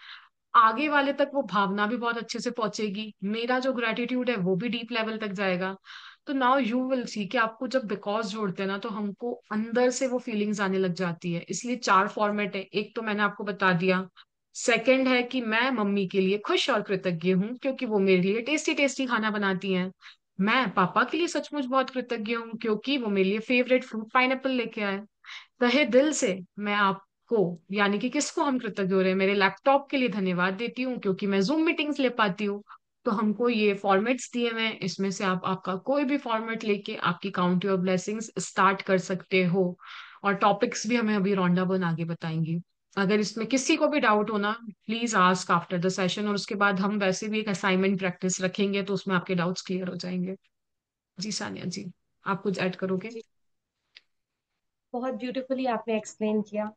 आगे वाले तक वो भावना भी बहुत अच्छे से पहुंचेगी, मेरा जो ग्रेटिट्यूड है वो भी डीप लेवल तक जाएगा। तो नाउ यू विल सी कि आपको जब बिकॉज जोड़ते हैं ना, तो हमको अंदर से वो फीलिंग्स आने लग जाती है। इसलिए 4 फॉर्मेट है, एक तो मैंने आपको बता दिया, सेकंड है कि मैं मम्मी के लिए खुश और कृतज्ञ हूँ क्योंकि वो मेरे लिए टेस्टी टेस्टी खाना बनाती हैं। मैं पापा के लिए सचमुच बहुत कृतज्ञ हूँ क्योंकि वो मेरे लिए फेवरेट फ्रूट पाइनएप्पल लेके आए। तहे दिल से मैं आपको, यानी कि किसको हम कृतज्ञ हो रहे हैं, मेरे लैपटॉप के लिए धन्यवाद देती हूँ क्योंकि मैं जूम मीटिंग्स ले पाती हूँ। तो हमको ये फॉर्मेट्स दिए हुए हैं, इसमें से आप आपका कोई भी फॉर्मेट लेके आपकी काउंट योर ब्लेसिंग्स स्टार्ट कर सकते हो। और टॉपिक्स भी हमें अभी रौंडा बन आगे बताएंगी। अगर इसमें किसी को भी डाउट हो ना, please ask after the session, और उसके बाद हम वैसे भी एक असाइनमेंट प्रैक्टिस रखेंगे, तो उसमें आपके डाउट्स क्लियर हो जाएंगे। जी सानिया जी, आप कुछ ऐड करोगे? जी, बहुत ब्यूटीफुली आपने एक्सप्लेन किया।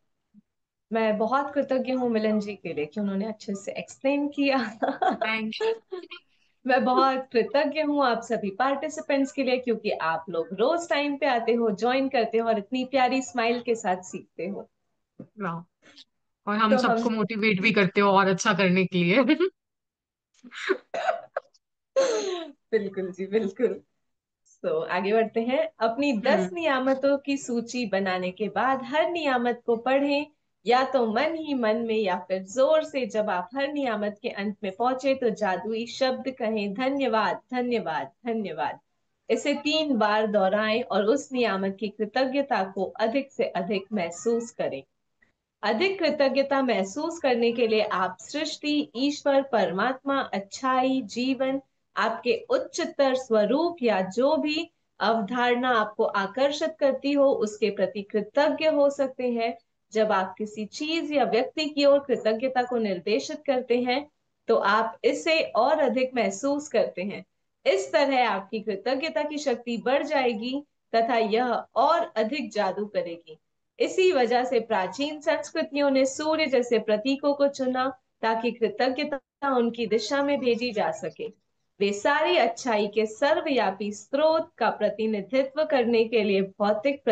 मैं बहुत कृतज्ञ हूँ मिलन जी के लिए कि उन्होंने अच्छे से एक्सप्लेन किया। थैंक मैं यू। बहुत कृतज्ञ हूँ आप सभी पार्टिसिपेंट्स के लिए, क्योंकि आप लोग रोज टाइम पे आते हो, ज्वाइन करते हो और इतनी प्यारी स्माइल के साथ सीखते हो। और हम तो हम सबको मोटिवेट भी करते हो और अच्छा करने के लिए। बिल्कुल जी, बिल्कुल। तो आगे बढ़ते हैं। अपनी 10 हम्म। नियामतों की सूची बनाने के बाद हर नियामत को पढ़ें, या तो मन ही मन में या फिर जोर से। जब आप हर नियामत के अंत में पहुंचे तो जादुई शब्द कहें, धन्यवाद धन्यवाद धन्यवाद। इसे 3 बार दोहराएं और उस नियामक की कृतज्ञता को अधिक से अधिक महसूस करें। अधिक कृतज्ञता महसूस करने के लिए आप सृष्टि, ईश्वर, परमात्मा, अच्छाई, जीवन, आपके उच्चतर स्वरूप या जो भी अवधारणा आपको आकर्षित करती हो उसके प्रति कृतज्ञ हो सकते हैं। जब आप किसी चीज या व्यक्ति की ओर कृतज्ञता को निर्देशित करते हैं तो आप इसे और अधिक महसूस करते हैं। इस तरह आपकी कृतज्ञता की शक्ति बढ़ जाएगी तथा यह और अधिक जादू करेगी। इसी वजह से प्राचीन संस्कृतियों ने सूर्य जैसे प्रतीकों को चुना ताकि कृतज्ञता उनकी दिशा में भेजी जा सके। वे सारी अच्छाई के सर्वव्यापी स्रोत का प्रतिनिधित्व करने के लिए भौतिक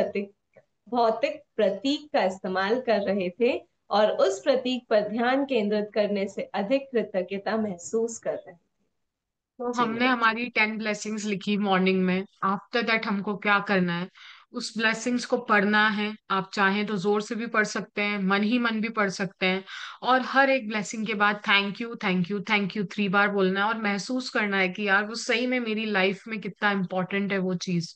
प्रतीक का इस्तेमाल कर रहे थे और उस प्रतीक पर ध्यान केंद्रित करने से अधिक कृतज्ञता महसूस कर रहे थे। तो जी हमने मिलन जी। हमारी 10 ब्लेसिंग्स लिखी मॉर्निंग में। आफ्टर दैट हमको क्या करना है? उस ब्लेसिंग्स को पढ़ना है। आप चाहें तो जोर से भी पढ़ सकते हैं, मन ही मन भी पढ़ सकते हैं। और हर एक ब्लेसिंग के बाद thank you thank you thank you 3 बार बोलना है और महसूस करना है कि यार वो सही में मेरी लाइफ में कितना इंपॉर्टेंट है वो चीज।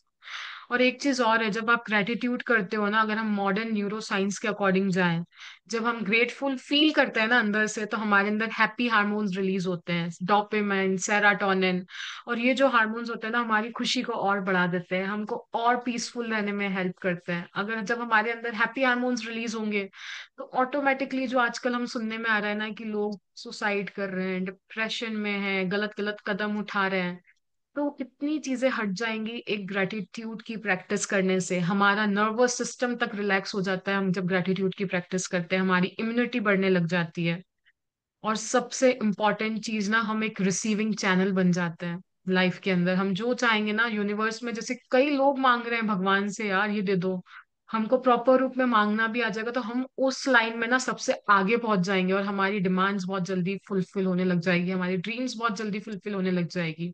और एक चीज और है, जब आप ग्रेटिट्यूड करते हो ना, अगर हम मॉडर्न न्यूरो साइंस के अकॉर्डिंग जाएं, जब हम ग्रेटफुल फील करते हैं ना अंदर से, तो हमारे अंदर हैप्पी हार्मोन्स रिलीज होते हैं, डोपामिन, सेराटोनिन। और ये जो हार्मोन्स होते हैं ना, हमारी खुशी को और बढ़ा देते हैं, हमको और पीसफुल रहने में हेल्प करते हैं। अगर जब हमारे अंदर हैप्पी हार्मोन्स रिलीज होंगे तो ऑटोमेटिकली, जो आजकल हम सुनने में आ रहा है ना कि लोग सुसाइड कर रहे हैं, डिप्रेशन में हैं, गलत गलत कदम उठा रहे हैं, तो कितनी चीजें हट जाएंगी एक ग्रेटिट्यूड की प्रैक्टिस करने से। हमारा नर्वस सिस्टम तक रिलैक्स हो जाता है हम जब ग्रेटिट्यूड की प्रैक्टिस करते हैं, हमारी इम्यूनिटी बढ़ने लग जाती है। और सबसे इम्पोर्टेंट चीज ना, हम एक रिसीविंग चैनल बन जाते हैं लाइफ के अंदर। हम जो चाहेंगे ना यूनिवर्स में, जैसे कई लोग मांग रहे हैं भगवान से, यार ये दे दो, हमको प्रॉपर रूप में मांगना भी आ जाएगा तो हम उस लाइन में ना सबसे आगे पहुंच जाएंगे और हमारी डिमांड्स बहुत जल्दी फुलफिल होने लग जाएगी, हमारी ड्रीम्स बहुत जल्दी फुलफिल होने लग जाएगी।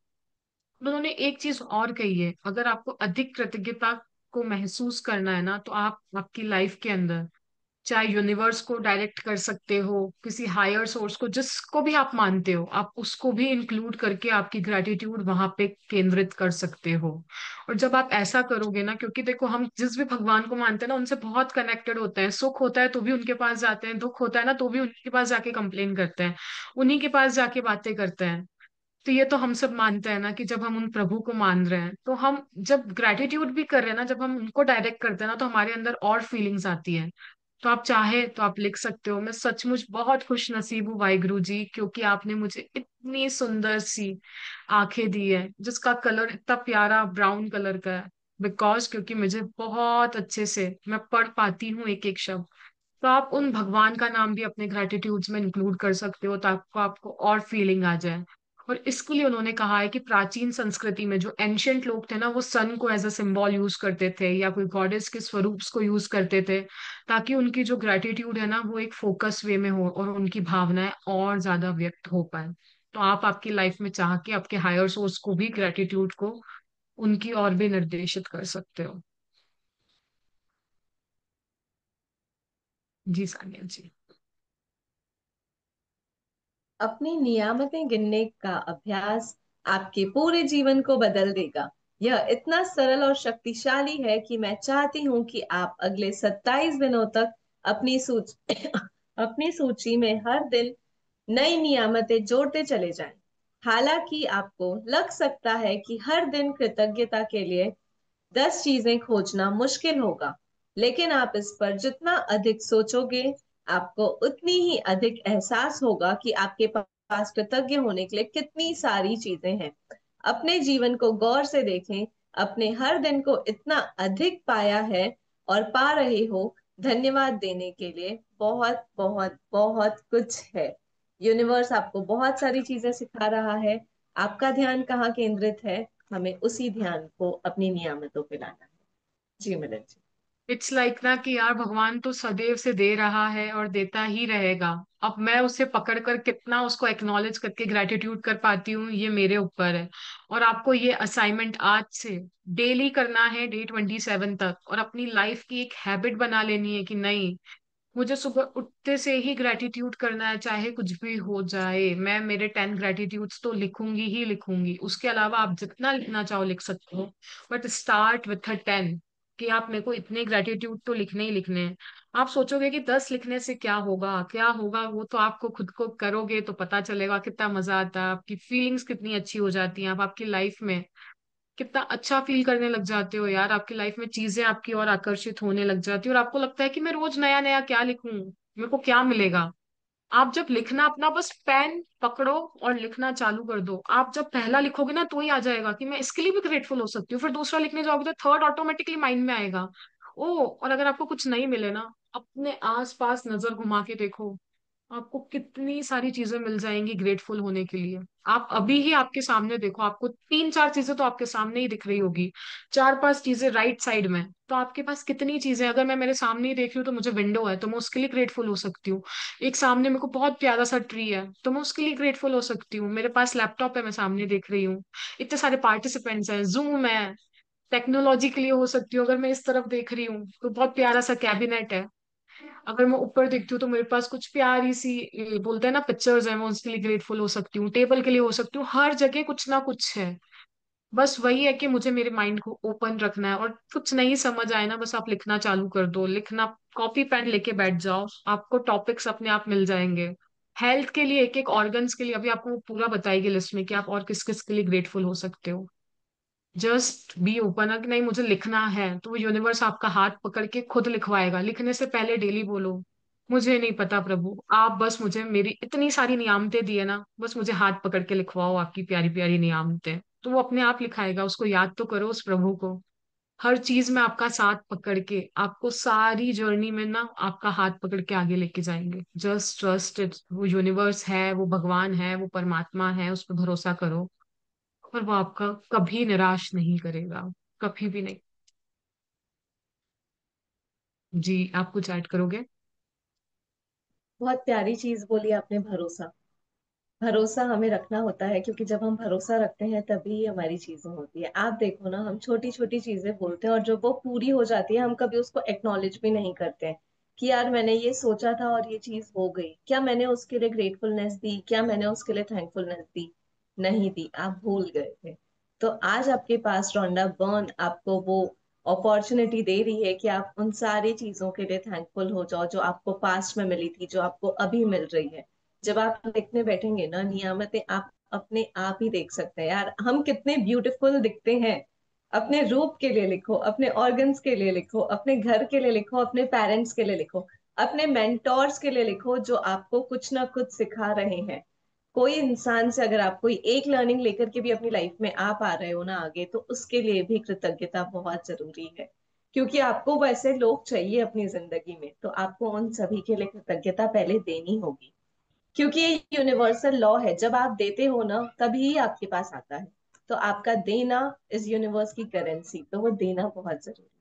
उन्होंने एक चीज और कही है, अगर आपको अधिक कृतज्ञता को महसूस करना है ना, तो आप आपकी लाइफ के अंदर चाहे यूनिवर्स को डायरेक्ट कर सकते हो, किसी हायर सोर्स को, जिसको भी आप मानते हो, आप उसको भी इंक्लूड करके आपकी ग्रेटिट्यूड वहां पे केंद्रित कर सकते हो। और जब आप ऐसा करोगे ना, क्योंकि देखो हम जिस भी भगवान को मानते हैं ना, उनसे बहुत कनेक्टेड होते हैं। सुख होता है तो भी उनके पास जाते हैं, दुख होता है ना तो भी उनके पास जाके कंप्लेन करते हैं, उन्हीं के पास जाके बातें करते हैं। तो ये तो हम सब मानते हैं ना कि जब हम उन प्रभु को मान रहे हैं, तो हम जब ग्रेटिट्यूड भी कर रहे हैं ना, जब हम उनको डायरेक्ट करते हैं ना, तो हमारे अंदर और फीलिंग्स आती हैं। तो आप चाहे तो आप लिख सकते हो, मैं सचमुच बहुत खुश नसीब हूँ वाहिगुरु जी, क्योंकि आपने मुझे इतनी सुंदर सी आंखें दी है जिसका कलर इतना प्यारा ब्राउन कलर का है। बिकॉज क्योंकि मुझे बहुत अच्छे से मैं पढ़ पाती हूँ एक एक शब्द। तो आप उन भगवान का नाम भी अपने ग्रेटिट्यूड्स में इंक्लूड कर सकते हो, ताकि आपको और फीलिंग आ जाए। और इसके लिए उन्होंने कहा है कि प्राचीन संस्कृति में जो एंशियंट लोग थे ना, वो सन को एज अ सिंबल यूज करते थे या कोई गॉडेस के स्वरूप्स को यूज करते थे, ताकि उनकी जो ग्रेटिट्यूड है ना वो एक फोकस वे में हो और उनकी भावनाएं और ज्यादा व्यक्त हो पाए। तो आप आपकी लाइफ में चाह के आपके हायर सोर्स को भी, ग्रेटिट्यूड को उनकी ओर भी निर्देशित कर सकते हो। जी सानिया जी। अपनी नियामतें गिनने का अभ्यास आपके पूरे जीवन को बदल देगा। यह इतना सरल और शक्तिशाली है कि मैं चाहती हूं कि आप अगले 27 दिनों तक अपनी सूची अपनी सूची में हर दिन नई नियामतें जोड़ते चले जाएं। हालांकि आपको लग सकता है कि हर दिन कृतज्ञता के लिए 10 चीजें खोजना मुश्किल होगा, लेकिन आप इस पर जितना अधिक सोचोगे आपको उतनी ही अधिक एहसास होगा कि आपके पास कृतज्ञ होने के लिए कितनी सारी चीजें हैं। अपने जीवन को गौर से देखें, अपने हर दिन को इतना अधिक पाया है और पा रहे हो। धन्यवाद देने के लिए बहुत बहुत बहुत कुछ है। यूनिवर्स आपको बहुत सारी चीजें सिखा रहा है। आपका ध्यान कहाँ केंद्रित है, हमें उसी ध्यान को अपनी नियामतों पे लाना है। जी मिलन जी। इट्स लाइक ना कि यार भगवान तो सदैव से दे रहा है और देता ही रहेगा। अब मैं उसे पकड़ कर कितना उसको एक्नॉलेज करके ग्रेटिट्यूड कर पाती हूँ, ये मेरे ऊपर है। और आपको ये असाइनमेंट आज से डेली करना है, डे 27 तक, और अपनी लाइफ की एक हैबिट बना लेनी है कि नहीं, मुझे सुबह उठते से ही ग्रेटिट्यूड करना है, चाहे कुछ भी हो जाए। मैं मेरे 10 ग्रेटिट्यूड्स तो लिखूंगी ही लिखूंगी। उसके अलावा आप जितना लिखना चाहो लिख सकते हो, बट स्टार्ट विथ 10, कि आप मेरे को इतने ग्रेटिट्यूड तो लिखने ही लिखने हैं। आप सोचोगे कि 10 लिखने से क्या होगा, क्या होगा, वो तो आपको खुद को करोगे तो पता चलेगा कितना मजा आता है, आपकी फीलिंग्स कितनी अच्छी हो जाती हैं, आप आपकी लाइफ में कितना अच्छा फील करने लग जाते हो यार। आपकी लाइफ में चीजें आपकी और आकर्षित होने लग जाती है, और आपको लगता है कि मैं रोज नया नया क्या लिखूं, मेरे को क्या मिलेगा। आप जब लिखना, अपना बस पेन पकड़ो और लिखना चालू कर दो। आप जब पहला लिखोगे ना तो ही आ जाएगा कि मैं इसके लिए भी ग्रेटफुल हो सकती हूँ। फिर दूसरा लिखने जाओगे तो थर्ड ऑटोमेटिकली माइंड में आएगा। ओ, और अगर आपको कुछ नहीं मिले ना, अपने आस पास नजर घुमा के देखो, आपको कितनी सारी चीजें मिल जाएंगी ग्रेटफुल होने के लिए। आप अभी ही आपके सामने देखो, आपको 3 4 चीजें तो आपके सामने ही दिख रही होगी, 4 5 चीजें राइट साइड में। तो आपके पास कितनी चीजें, अगर मैं मेरे सामने ही देख रही हूँ तो मुझे विंडो है तो मैं उसके लिए ग्रेटफुल हो सकती हूँ। एक सामने मेरे को बहुत प्यारा सा ट्री है तो मैं उसके लिए ग्रेटफुल हो सकती हूँ। मेरे पास लैपटॉप है, मैं सामने देख रही हूँ, इतने सारे पार्टिसिपेंट्स हैं, जूम है, टेक्नोलॉजी के लिए हो सकती हूँ। अगर मैं इस तरफ देख रही हूँ तो बहुत प्यारा सा कैबिनेट है। अगर मैं ऊपर देखती हूँ तो मेरे पास कुछ प्यारी सी बोलते हैं ना पिक्चर्स है, मैं उसके लिए ग्रेटफुल हो सकती हूँ, टेबल के लिए हो सकती हूँ। हर जगह कुछ ना कुछ है। बस वही है कि मुझे मेरे माइंड को ओपन रखना है, और कुछ नहीं समझ आए ना, बस आप लिखना चालू कर दो। लिखना, कॉपी पेन लेके बैठ जाओ, आपको टॉपिक्स अपने आप मिल जाएंगे। हेल्थ के लिए, एक एक ऑर्गन्स के लिए अभी आपको वो पूरा बताएगी लिस्ट में कि आप और किस किस के लिए ग्रेटफुल हो सकते हो। जस्ट बी ओपन है कि नहीं मुझे लिखना है, तो वो यूनिवर्स आपका हाथ पकड़ के खुद लिखवाएगा। लिखने से पहले डेली बोलो, मुझे नहीं पता प्रभु, आप बस मुझे मेरी इतनी सारी नियामतें दिए ना, बस मुझे हाथ पकड़ के लिखवाओ आपकी प्यारी प्यारी नियामतें। तो वो अपने आप लिखाएगा, उसको याद तो करो उस प्रभु को। हर चीज में आपका साथ पकड़ के, आपको सारी जर्नी में ना आपका हाथ पकड़ के आगे लेके जाएंगे। जस्ट ट्रस्ट इट, वो यूनिवर्स है, वो भगवान है, वो परमात्मा है, उस पर भरोसा करो। और वो आपका कभी निराश नहीं करेगा, कभी भी नहीं। जी, आप कुछ ऐड करोगे? बहुत प्यारी चीज बोली आपने, भरोसा। भरोसा हमें रखना होता है, क्योंकि जब हम भरोसा रखते हैं तभी हमारी चीजें होती है। आप देखो ना, हम छोटी छोटी चीजें बोलते हैं और जब वो पूरी हो जाती है हम कभी उसको एक्नॉलेज भी नहीं करते हैं कि यार मैंने ये सोचा था और ये चीज हो गई। क्या मैंने उसके लिए ग्रेटफुलनेस दी? क्या मैंने उसके लिए थैंकफुलनेस दी? नहीं दी, आप भूल गए थे। तो आज आपके पास रोंडा बर्न आपको वो अपॉर्चुनिटी दे रही है कि आप उन सारी चीजों के लिए थैंकफुल हो जाओ जो आपको पास्ट में मिली थी, जो आपको अभी मिल रही है। जब आप लिखने बैठेंगे ना नियामतें, आप अपने आप ही देख सकते हैं यार हम कितने ब्यूटीफुल दिखते हैं। अपने रूप के लिए लिखो, अपने ऑर्गन्स के लिए लिखो, अपने घर के लिए लिखो, अपने पेरेंट्स के लिए लिखो, अपने मेंटोर्स के लिए लिखो जो आपको कुछ ना कुछ सिखा रहे हैं। कोई इंसान से अगर आप कोई एक लर्निंग लेकर के भी अपनी लाइफ में आ पा रहे हो ना आगे, तो उसके लिए भी कृतज्ञता बहुत जरूरी है। क्योंकि आपको वैसे लोग चाहिए अपनी जिंदगी में, तो आपको उन सभी के लिए कृतज्ञता पहले देनी होगी। क्योंकि ये यूनिवर्सल लॉ है, जब आप देते हो ना तभी आपके पास आता है। तो आपका देना इस यूनिवर्स की करेंसी, तो वो देना बहुत जरूरी है।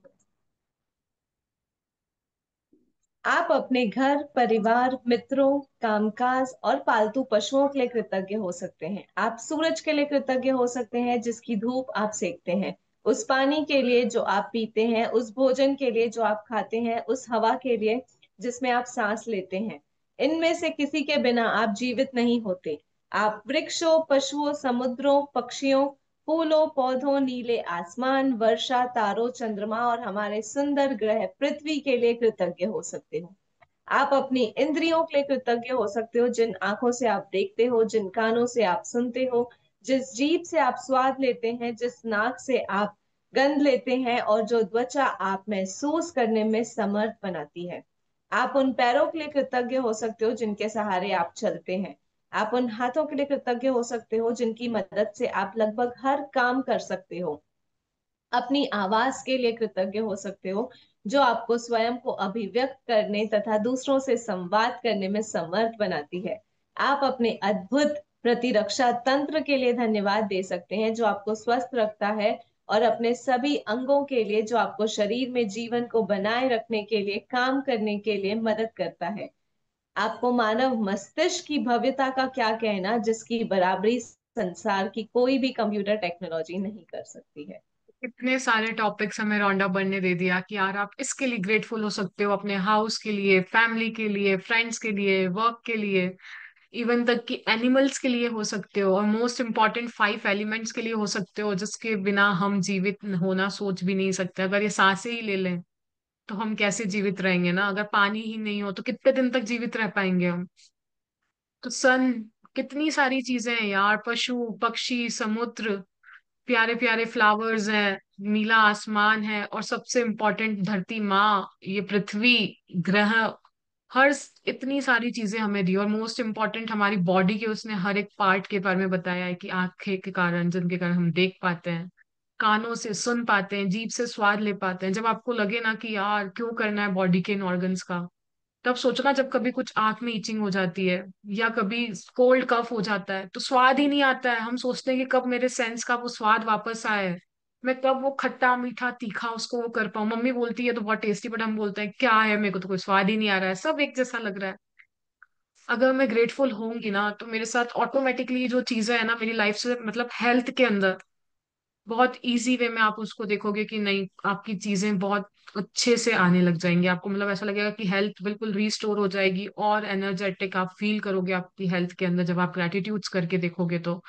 आप अपने घर, परिवार, मित्रों, कामकाज और पालतू पशुओं के लिए कृतज्ञ हो सकते हैं। आप सूरज के लिए कृतज्ञ हो सकते हैं जिसकी धूप आप सेकते हैं, उस पानी के लिए जो आप पीते हैं, उस भोजन के लिए जो आप खाते हैं, उस हवा के लिए जिसमें आप सांस लेते हैं। इनमें से किसी के बिना आप जीवित नहीं होते। आप वृक्षों, पशुओं, समुद्रों, पक्षियों, फूलों, पौधों, नीले आसमान, वर्षा, तारों, चंद्रमा और हमारे सुंदर ग्रह पृथ्वी के लिए कृतज्ञ हो सकते हो। आप अपनी इंद्रियों के लिए कृतज्ञ हो सकते हो, जिन आंखों से आप देखते हो, जिन कानों से आप सुनते हो, जिस जीभ से आप स्वाद लेते हैं, जिस नाक से आप गंध लेते हैं और जो त्वचा आप महसूस करने में समर्थ बनाती है। आप उन पैरों के लिए कृतज्ञ हो सकते हो जिनके सहारे आप चलते हैं। आप उन हाथों के लिए कृतज्ञ हो सकते हो जिनकी मदद से आप लगभग हर काम कर सकते हो। अपनी आवाज के लिए कृतज्ञ हो सकते हो जो आपको स्वयं को अभिव्यक्त करने तथा दूसरों से संवाद करने में समर्थ बनाती है। आप अपने अद्भुत प्रतिरक्षा तंत्र के लिए धन्यवाद दे सकते हैं जो आपको स्वस्थ रखता है, और अपने सभी अंगों के लिए जो आपको शरीर में जीवन को बनाए रखने के लिए, काम करने के लिए मदद करता है। आपको मानव मस्तिष्क की भव्यता का क्या कहना, जिसकी बराबरी संसार की कोई भी कंप्यूटर टेक्नोलॉजी नहीं कर सकती है। इतने सारे टॉपिक्स हमें रौंडा बनने दे दिया कि यार आप इसके लिए ग्रेटफुल हो सकते हो, अपने हाउस के लिए, फैमिली के लिए, फ्रेंड्स के लिए, वर्क के लिए, इवन तक कि एनिमल्स के लिए हो सकते हो, और मोस्ट इम्पॉर्टेंट 5 एलिमेंट्स के लिए हो सकते हो, जिसके बिना हम जीवित होना सोच भी नहीं सकते। अगर ये सांसें ही ले लें तो हम कैसे जीवित रहेंगे ना, अगर पानी ही नहीं हो तो कितने दिन तक जीवित रह पाएंगे हम। तो सन, कितनी सारी चीजें हैं यार, पशु पक्षी, समुद्र, प्यारे प्यारे फ्लावर्स हैं, नीला आसमान है, और सबसे इम्पोर्टेंट धरती माँ, ये पृथ्वी, ग्रह, इतनी सारी चीजें हमें दी। और मोस्ट इम्पोर्टेंट हमारी बॉडी के उसने हर एक पार्ट के बारे में बताया है कि आंखें के कारण, जिनके कारण हम देख पाते हैं, कानों से सुन पाते हैं, जीभ से स्वाद ले पाते हैं। जब आपको लगे ना कि यार क्यों करना है बॉडी के इन ऑर्गन्स का, तब सोचना जब कभी कुछ आंख में इचिंग हो जाती है या कभी कोल्ड कफ हो जाता है तो स्वाद ही नहीं आता है। हम सोचते हैं कि कब मेरे सेंस का वो स्वाद वापस आए, मैं कब वो खट्टा मीठा तीखा उसको वो कर पाऊं। मम्मी बोलती है तो बहुत टेस्टी, बट हम बोलते हैं क्या है, मेरे को तो कोई स्वाद ही नहीं आ रहा है, सब एक जैसा लग रहा है। अगर मैं ग्रेटफुल होंगी ना तो मेरे साथ ऑटोमेटिकली जो चीजें है ना मेरी लाइफ से, मतलब हेल्थ के अंदर, बहुत इजी वे में आप उसको देखोगे कि नहीं, आपकी चीजें बहुत अच्छे से आने लग जाएंगी। आपको मतलब ऐसा लगेगा कि हेल्थ बिल्कुल रीस्टोर हो जाएगी, और एनर्जेटिक आप फील करोगे आपकी हेल्थ के अंदर। जब आप ग्रेटिट्यूड्स करके देखोगे तो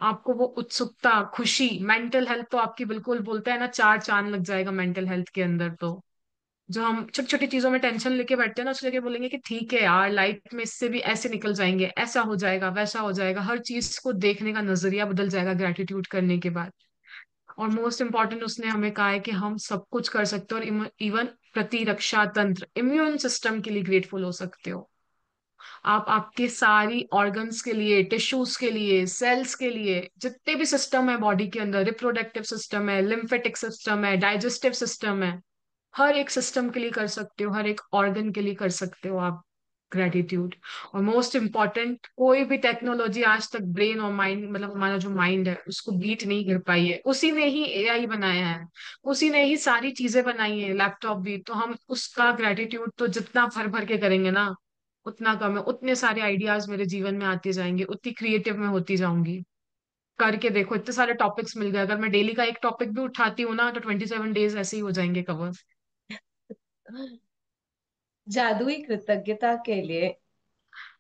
आपको वो उत्सुकता, खुशी, मेंटल हेल्थ तो आपकी बिल्कुल, बोलते हैं ना, चार चांद लग जाएगा मेंटल हेल्थ के अंदर। तो जो हम छोटी छोटी चीजों में टेंशन लेके बैठते हैं ना, उसके लेके बोलेंगे कि ठीक है यार, लाइफ में इससे भी ऐसे निकल जाएंगे, ऐसा हो जाएगा, वैसा हो जाएगा, हर चीज को देखने का नजरिया बदल जाएगा ग्रेटिट्यूड करने के बाद। और मोस्ट इम्पॉर्टेंट उसने हमें कहा है कि हम सब कुछ कर सकते हो, और इवन प्रतिरक्षा तंत्र, इम्यून सिस्टम के लिए ग्रेटफुल हो सकते हो। आप आपके सारी ऑर्गन्स के लिए, टिश्यूज के लिए, सेल्स के लिए, जितने भी सिस्टम है बॉडी के अंदर, रिप्रोडक्टिव सिस्टम है, लिम्फेटिक सिस्टम है, डाइजेस्टिव सिस्टम है, हर एक सिस्टम के लिए कर सकते हो, हर एक ऑर्गन के लिए कर सकते हो आप ग्रेटिट्यूड। और मोस्ट इम्पॉर्टेंट, कोई भी टेक्नोलॉजी आज तक ब्रेन और माइंड, मतलब हमारा जो माइंड है, उसको बीट नहीं कर पाई है। उसी ने ही एआई बनाया है, उसी ने ही सारी चीजें बनाई है, लैपटॉप भी। तो हम उसका ग्रेटिट्यूड तो जितना भर भर के करेंगे ना उतना कम है। उतने सारे आइडियाज मेरे जीवन में आते जाएंगे, उतनी क्रिएटिव मैं होती जाऊंगी। करके देखो, इतने सारे टॉपिक्स मिल गए, अगर मैं डेली का एक टॉपिक भी उठाती हूँ ना तो 27 डेज ऐसे ही हो जाएंगे कवर। जादुई कृतज्ञता के लिए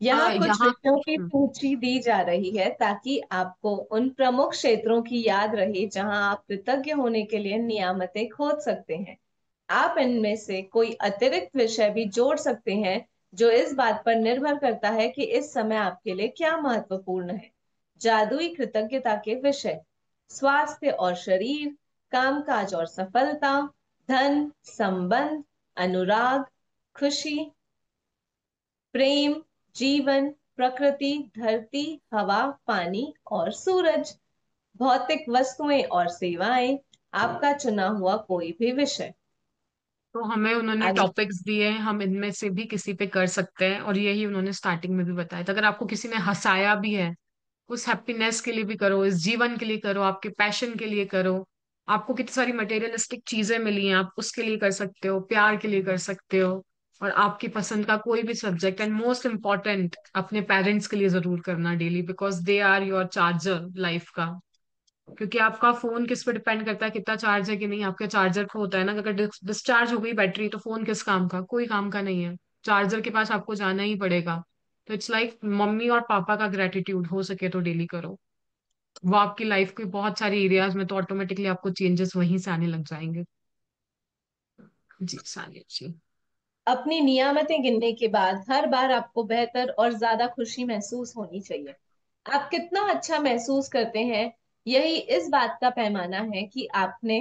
यहाँ कुछ यहाँ विषयों की सूची दी जा रही है ताकि आपको उन प्रमुख क्षेत्रों की याद रहे जहां आप कृतज्ञ होने के लिए नियामतें खोज सकते हैं। आप इनमें से कोई अतिरिक्त विषय भी जोड़ सकते हैं, जो इस बात पर निर्भर करता है कि इस समय आपके लिए क्या महत्वपूर्ण है। जादुई कृतज्ञता के विषय: स्वास्थ्य और शरीर, कामकाज और सफलता, धन, संबंध, अनुराग, खुशी, प्रेम, जीवन, प्रकृति, धरती, हवा, पानी और सूरज, भौतिक वस्तुएं और सेवाएं, आपका चुना हुआ कोई भी विषय। तो हमें उन्होंने आगे। टॉपिक्स दिए हैं, हम इनमें से भी किसी पे कर सकते हैं, और यही उन्होंने स्टार्टिंग में भी बताया था। अगर आपको किसी ने हंसाया भी है, उस हैप्पीनेस के लिए भी करो, इस जीवन के लिए करो, आपके पैशन के लिए करो। आपको कितनी सारी मटेरियलिस्टिक चीजें मिली हैं, आप उसके लिए कर सकते हो, प्यार के लिए कर सकते हो, और आपकी पसंद का कोई भी सब्जेक्ट। एंड मोस्ट इम्पॉर्टेंट, अपने पेरेंट्स के लिए जरूर करना daily, because they are your charger life का। क्योंकि आपका फोन किस पे डिपेंड करता है, कितना चार्ज है कि नहीं, आपके चार्जर को होता है ना। अगर डिस्चार्ज हो गई बैटरी तो फोन किस काम का, कोई काम का नहीं है। चार्जर के पास आपको जाना ही पड़ेगा। तो इट्स लाइक मम्मी और पापा का ग्रेटिट्यूड हो सके तो डेली करो। वो आपकी लाइफ के बहुत सारे एरियाज में तो ऑटोमेटिकली आपको चेंजेस वहीं से आने लग जाएंगे। जी सानिया जी। अपनी नियामतें गिनने के बाद हर बार आपको बेहतर और ज्यादा खुशी महसूस होनी चाहिए। आप कितना अच्छा महसूस करते हैं, यही इस बात का पैमाना है कि आपने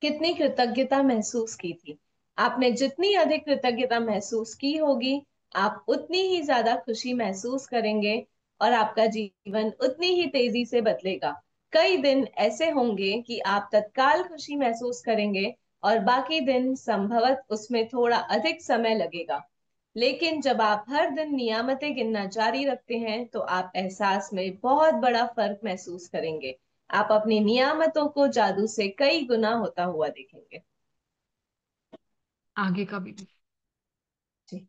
कितनी कृतज्ञता महसूस की थी। आपने जितनी अधिक कृतज्ञता महसूस की होगी, आप उतनी ही ज्यादा खुशी महसूस करेंगे और आपका जीवन उतनी ही तेजी से बदलेगा। कई दिन ऐसे होंगे कि आप तत्काल खुशी महसूस करेंगे और बाकी दिन संभवत उसमें थोड़ा अधिक समय लगेगा। लेकिन जब आप हर दिन नियामतें गिनना जारी रखते हैं तो आप एहसास में बहुत बड़ा फर्क महसूस करेंगे। आप अपनी नियामतों को जादू से कई गुना होता हुआ देखेंगे। आगे का भी। जी।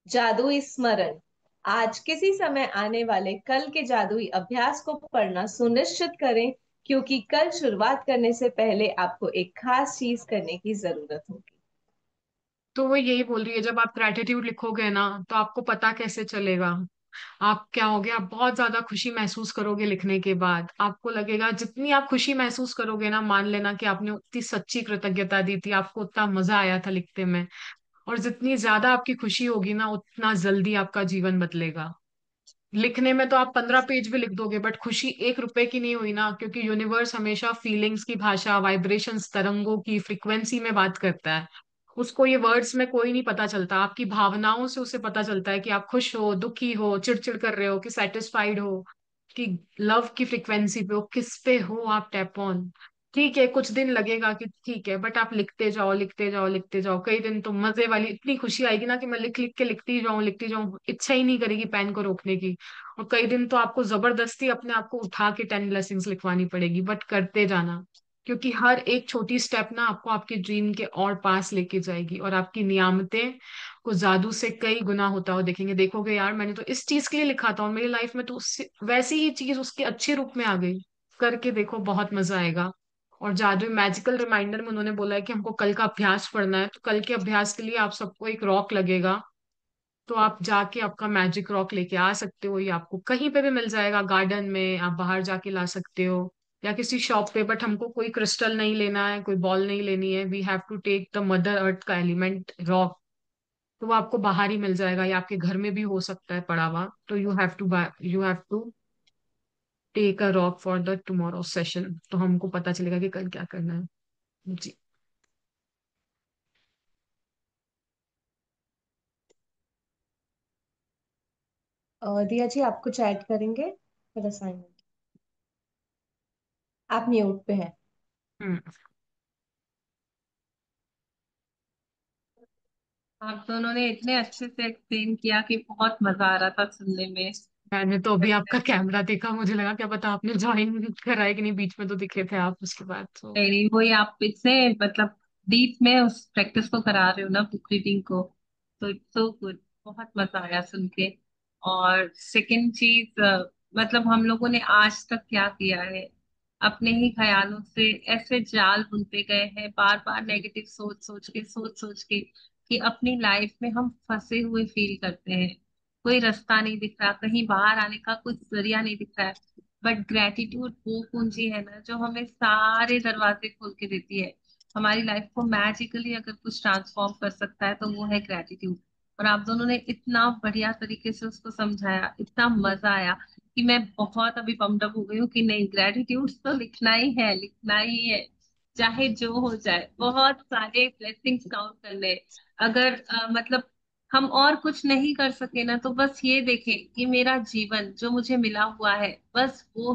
जादुई स्मरण: आज किसी समय आने वाले कल के जादुई अभ्यास को पढ़ना सुनिश्चित करें क्योंकि कल शुरुआत करने से पहले आपको एक खास चीज करने की जरूरत होगी। तो वो यही बोल रही है, जब आप ग्रेटिट्यूड लिखोगे ना तो आपको पता कैसे चलेगा। आप क्या होगे, आप बहुत ज्यादा खुशी महसूस करोगे लिखने के बाद। आपको लगेगा जितनी आप खुशी महसूस करोगे ना, मान लेना कि आपने उतनी सच्ची कृतज्ञता दी थी, आपको उतना मजा आया था लिखते में। और जितनी ज्यादा आपकी खुशी होगी ना, उतना जल्दी आपका जीवन बदलेगा। लिखने में तो आप 15 पेज भी लिख दोगे, बट खुशी 1 रुपए की नहीं हुई ना, क्योंकि यूनिवर्स हमेशा फीलिंग्स की भाषा, वाइब्रेशंस, तरंगों की फ्रिक्वेंसी में बात करता है। उसको ये वर्ड्स में कोई नहीं पता चलता, आपकी भावनाओं से उसे पता चलता है कि आप खुश हो, दुखी हो, चिड़चिड़ कर रहे हो, कि सेटिस्फाइड हो, कि लव की फ्रिक्वेंसी पे हो, किस पे हो आप टैप ऑन। ठीक है, कुछ दिन लगेगा कि ठीक है, बट आप लिखते जाओ, लिखते जाओ, लिखते जाओ। कई दिन तो मजे वाली इतनी खुशी आएगी ना कि मैं लिख लिख के लिखती जाऊं, लिखती जाऊं, इच्छा ही नहीं करेगी पेन को रोकने की। और कई दिन तो आपको जबरदस्ती अपने आप को उठा के 10 ब्लेसिंग्स लिखवानी पड़ेगी, बट करते जाना। क्योंकि हर एक छोटी स्टेप ना आपको आपके ड्रीम के और पास लेके जाएगी, और आपकी नियामतें को जादू से कई गुना होता हुआ देखेंगे। देखोगे यार, मैंने तो इस चीज के लिए लिखा था और मेरी लाइफ में तो उससे वैसी ही चीज उसके अच्छे रूप में आ गई। करके देखो, बहुत मजा आएगा। और जादू मैजिकल रिमाइंडर में उन्होंने बोला है कि हमको कल का अभ्यास पढ़ना है, तो कल के अभ्यास के लिए आप सबको एक रॉक लगेगा। तो आप जाके आपका मैजिक रॉक लेके आ सकते हो, या आपको कहीं पे भी मिल जाएगा, गार्डन में आप बाहर जाके ला सकते हो, या किसी शॉप पे। बट हमको कोई क्रिस्टल नहीं लेना है, कोई बॉल नहीं लेनी है, we have to take the mother earth का एलिमेंट रॉक। तो वो आपको बाहर ही मिल जाएगा, या आपके घर में भी हो सकता है पड़ा हुआ। तो you have to take a rock for the tomorrow session, तो हमको पता चलेगा कि कल क्या करना है। जी। दिया जी, आप कुछ ऐड करेंगे फिर असाइनमेंट? आप म्यूट पे हैं। हम्म। आप दोनों ने इतने अच्छे से एक्सप्लेन किया कि बहुत मजा आ रहा था सुनने में। मैंने तो अभी आपका कैमरा देखा, मुझे लगा क्या पता आपने ज्वाइन करा है कि नहीं, बीच में तो दिखे थे आप उसके बाद तो। नहीं नहीं, वही आप इतने मतलब डीप में उस प्रैक्टिस को करा रहे हो ना, बुक रीडिंग को। तो इट्स सो गुड, बहुत मजा आया सुन के। और सेकंड चीज, मतलब हम लोगों ने आज तक क्या किया है, अपने ही ख्यालों से ऐसे जाल बुनते गए हैं, बार बार नेगेटिव सोच सोच के कि अपनी लाइफ में हम फंसे हुए फील करते हैं। कोई रास्ता नहीं दिख रहा, कहीं बाहर आने का कुछ जरिया नहीं दिख रहा है। बट ग्रेटिट्यूड वो कुंजी है ना जो हमें सारे दरवाजे खोल के देती है। हमारी लाइफ को मैजिकली अगर कुछ ट्रांसफॉर्म कर सकता है तो वो है ग्रेटिट्यूड। और आप दोनों ने इतना बढ़िया तरीके से उसको समझाया, इतना मजा आया कि मैं बहुत अभी पम्प्ड अप हो गई हूँ कि नहीं, ग्रेटिट्यूड तो लिखना ही है, लिखना ही है, चाहे जो हो जाए। बहुत सारे ब्लेसिंग्स काउंट करने हैं। अगर मतलब हम और कुछ नहीं कर सके ना, तो बस ये देखें कि मेरा जीवन जो मुझे मिला हुआ है, बस वो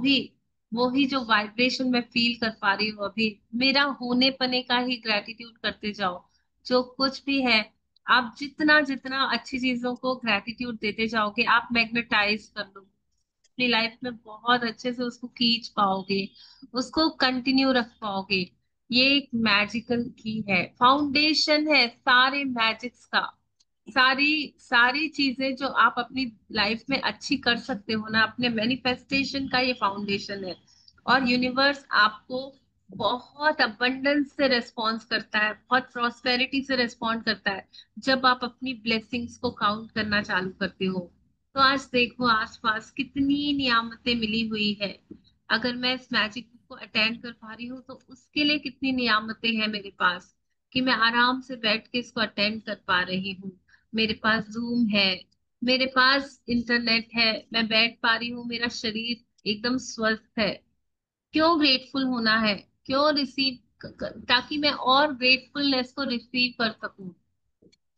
ही जो वाइब्रेशन मैं फील कर पा रही हूँ अभी, मेरा होने पने का ही ग्रेटिट्यूड करते जाओ। जो कुछ भी है, आप जितना जितना अच्छी चीजों को ग्रेटिट्यूड देते जाओगे, आप मैग्नेटाइज कर लो अपनी लाइफ में, बहुत अच्छे से उसको खींच पाओगे, उसको कंटिन्यू रख पाओगे। ये एक मैजिकल की है, फाउंडेशन है सारे मैजिक्स का। सारी सारी चीजें जो आप अपनी लाइफ में अच्छी कर सकते हो ना, अपने मैनिफेस्टेशन का ये फाउंडेशन है। और यूनिवर्स आपको बहुत अबंडेंस से रिस्पॉन्स करता है, बहुत प्रॉस्पेरिटी से रिस्पॉन्ड करता है, जब आप अपनी ब्लेसिंग्स को काउंट करना चालू करते हो। तो आज देखो आसपास कितनी नियामतें मिली हुई है। अगर मैं इस मैजिक को अटेंड कर पा रही हूँ तो उसके लिए कितनी नियामतें हैं मेरे पास, कि मैं आराम से बैठ के इसको अटेंड कर पा रही हूँ। मेरे पास जूम है, मेरे पास इंटरनेट है, मैं बैठ पा रही हूँ, मेरा शरीर एकदम स्वस्थ है। क्यों ग्रेटफुल होना है, क्यों रिसीव, ताकि मैं और ग्रेटफुलनेस को रिसीव कर सकूं।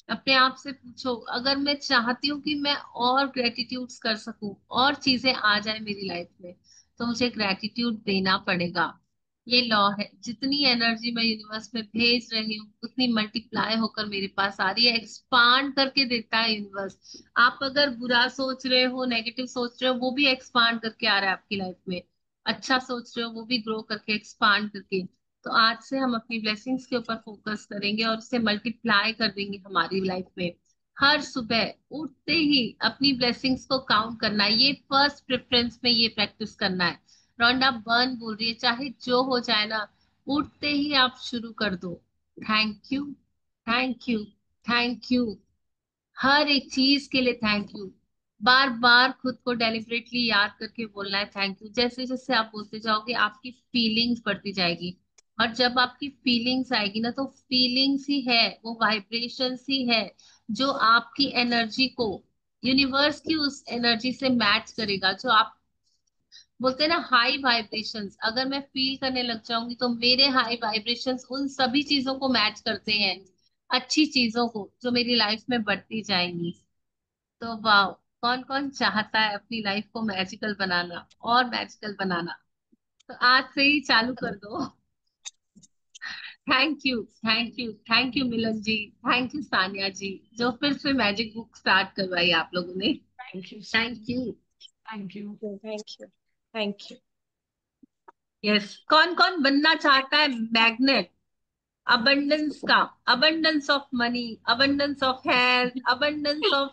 अपने आप से पूछो, अगर मैं चाहती हूँ कि मैं और ग्रेटिट्यूड्स कर सकूं, और चीजें आ जाए मेरी लाइफ में, तो मुझे ग्रेटिट्यूड देना पड़ेगा। ये लॉ है, जितनी एनर्जी मैं यूनिवर्स में भेज रही हूँ उतनी मल्टीप्लाई होकर मेरे पास आ रही है, एक्सपांड करके देता है यूनिवर्स। आप अगर बुरा सोच रहे हो, नेगेटिव सोच रहे हो, वो भी एक्सपांड करके आ रहा है आपकी लाइफ में। अच्छा सोच रहे हो, वो भी ग्रो करके एक्सपांड करके। तो आज से हम अपनी ब्लेसिंग्स के ऊपर फोकस करेंगे और उसे मल्टीप्लाई कर देंगे हमारी लाइफ में। हर सुबह उठते ही अपनी ब्लेसिंग्स को काउंट करना है, ये फर्स्ट प्रेफरेंस में ये प्रैक्टिस करना है। रोंडा बर्न बोल रही है, चाहे जो हो जाए ना, उठते ही आप शुरू कर दो, thank you, thank you, thank you, हर एक चीज के लिए थैंक यू। बार बार खुद को डेलिबरेटली याद करके बोलना है थैंक यू। जैसे जैसे आप बोलते जाओगे आपकी फीलिंग्स बढ़ती जाएगी, और जब आपकी फीलिंग्स आएगी ना, तो फीलिंग्स ही है, वो वाइब्रेशंस ही है जो आपकी एनर्जी को यूनिवर्स की उस एनर्जी से मैच करेगा। जो आप बोलते हैं ना हाई वाइब्रेशंस, अगर मैं फील करने लग जाऊंगी तो मेरे हाई वाइब्रेशंस उन सभी चीजों को मैच करते हैं, अच्छी चीजों को जो मेरी लाइफ में बढ़ती जाएंगी। तो वाह, कौन कौन चाहता है अपनी लाइफ को मैजिकल बनाना और मैजिकल बनाना। तो आज से ही चालू कर दो। Thank you, thank you, thank you Milan ji, thank you Sania ji, जो फिर से मैजिक बुक स्टार्ट करवाई आप लोगों ने। Thank you so thank you. Thank you. Thank you, thank you. Yes, कौन कौन बनना चाहता है मैग्नेट abundance का, abundance of money, abundance of health, abundance of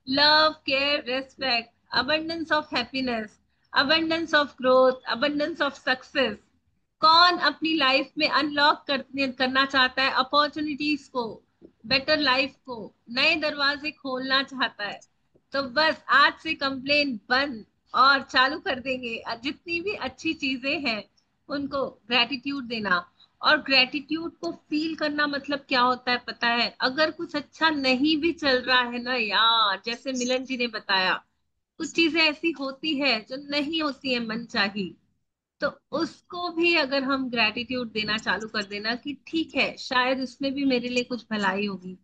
love, care, respect, abundance of happiness, abundance of growth, abundance of success। कौन अपनी life में unlock करना चाहता है अपॉर्चुनिटीज को, बेटर लाइफ को, नए दरवाजे खोलना चाहता है? तो बस आज से कंप्लेन बंद, और चालू कर देंगे जितनी भी अच्छी चीजें हैं उनको ग्रेटिट्यूड देना। और ग्रेटिट्यूड को फील करना मतलब क्या होता है पता है? अगर कुछ अच्छा नहीं भी चल रहा है ना यार, जैसे मिलन जी ने बताया, कुछ चीजें ऐसी होती है जो नहीं होती है मन चाही, तो उसको भी अगर हम ग्रेटिट्यूड देना चालू कर देना कि ठीक है, शायद इसमें भी मेरे लिए कुछ भलाई होगी,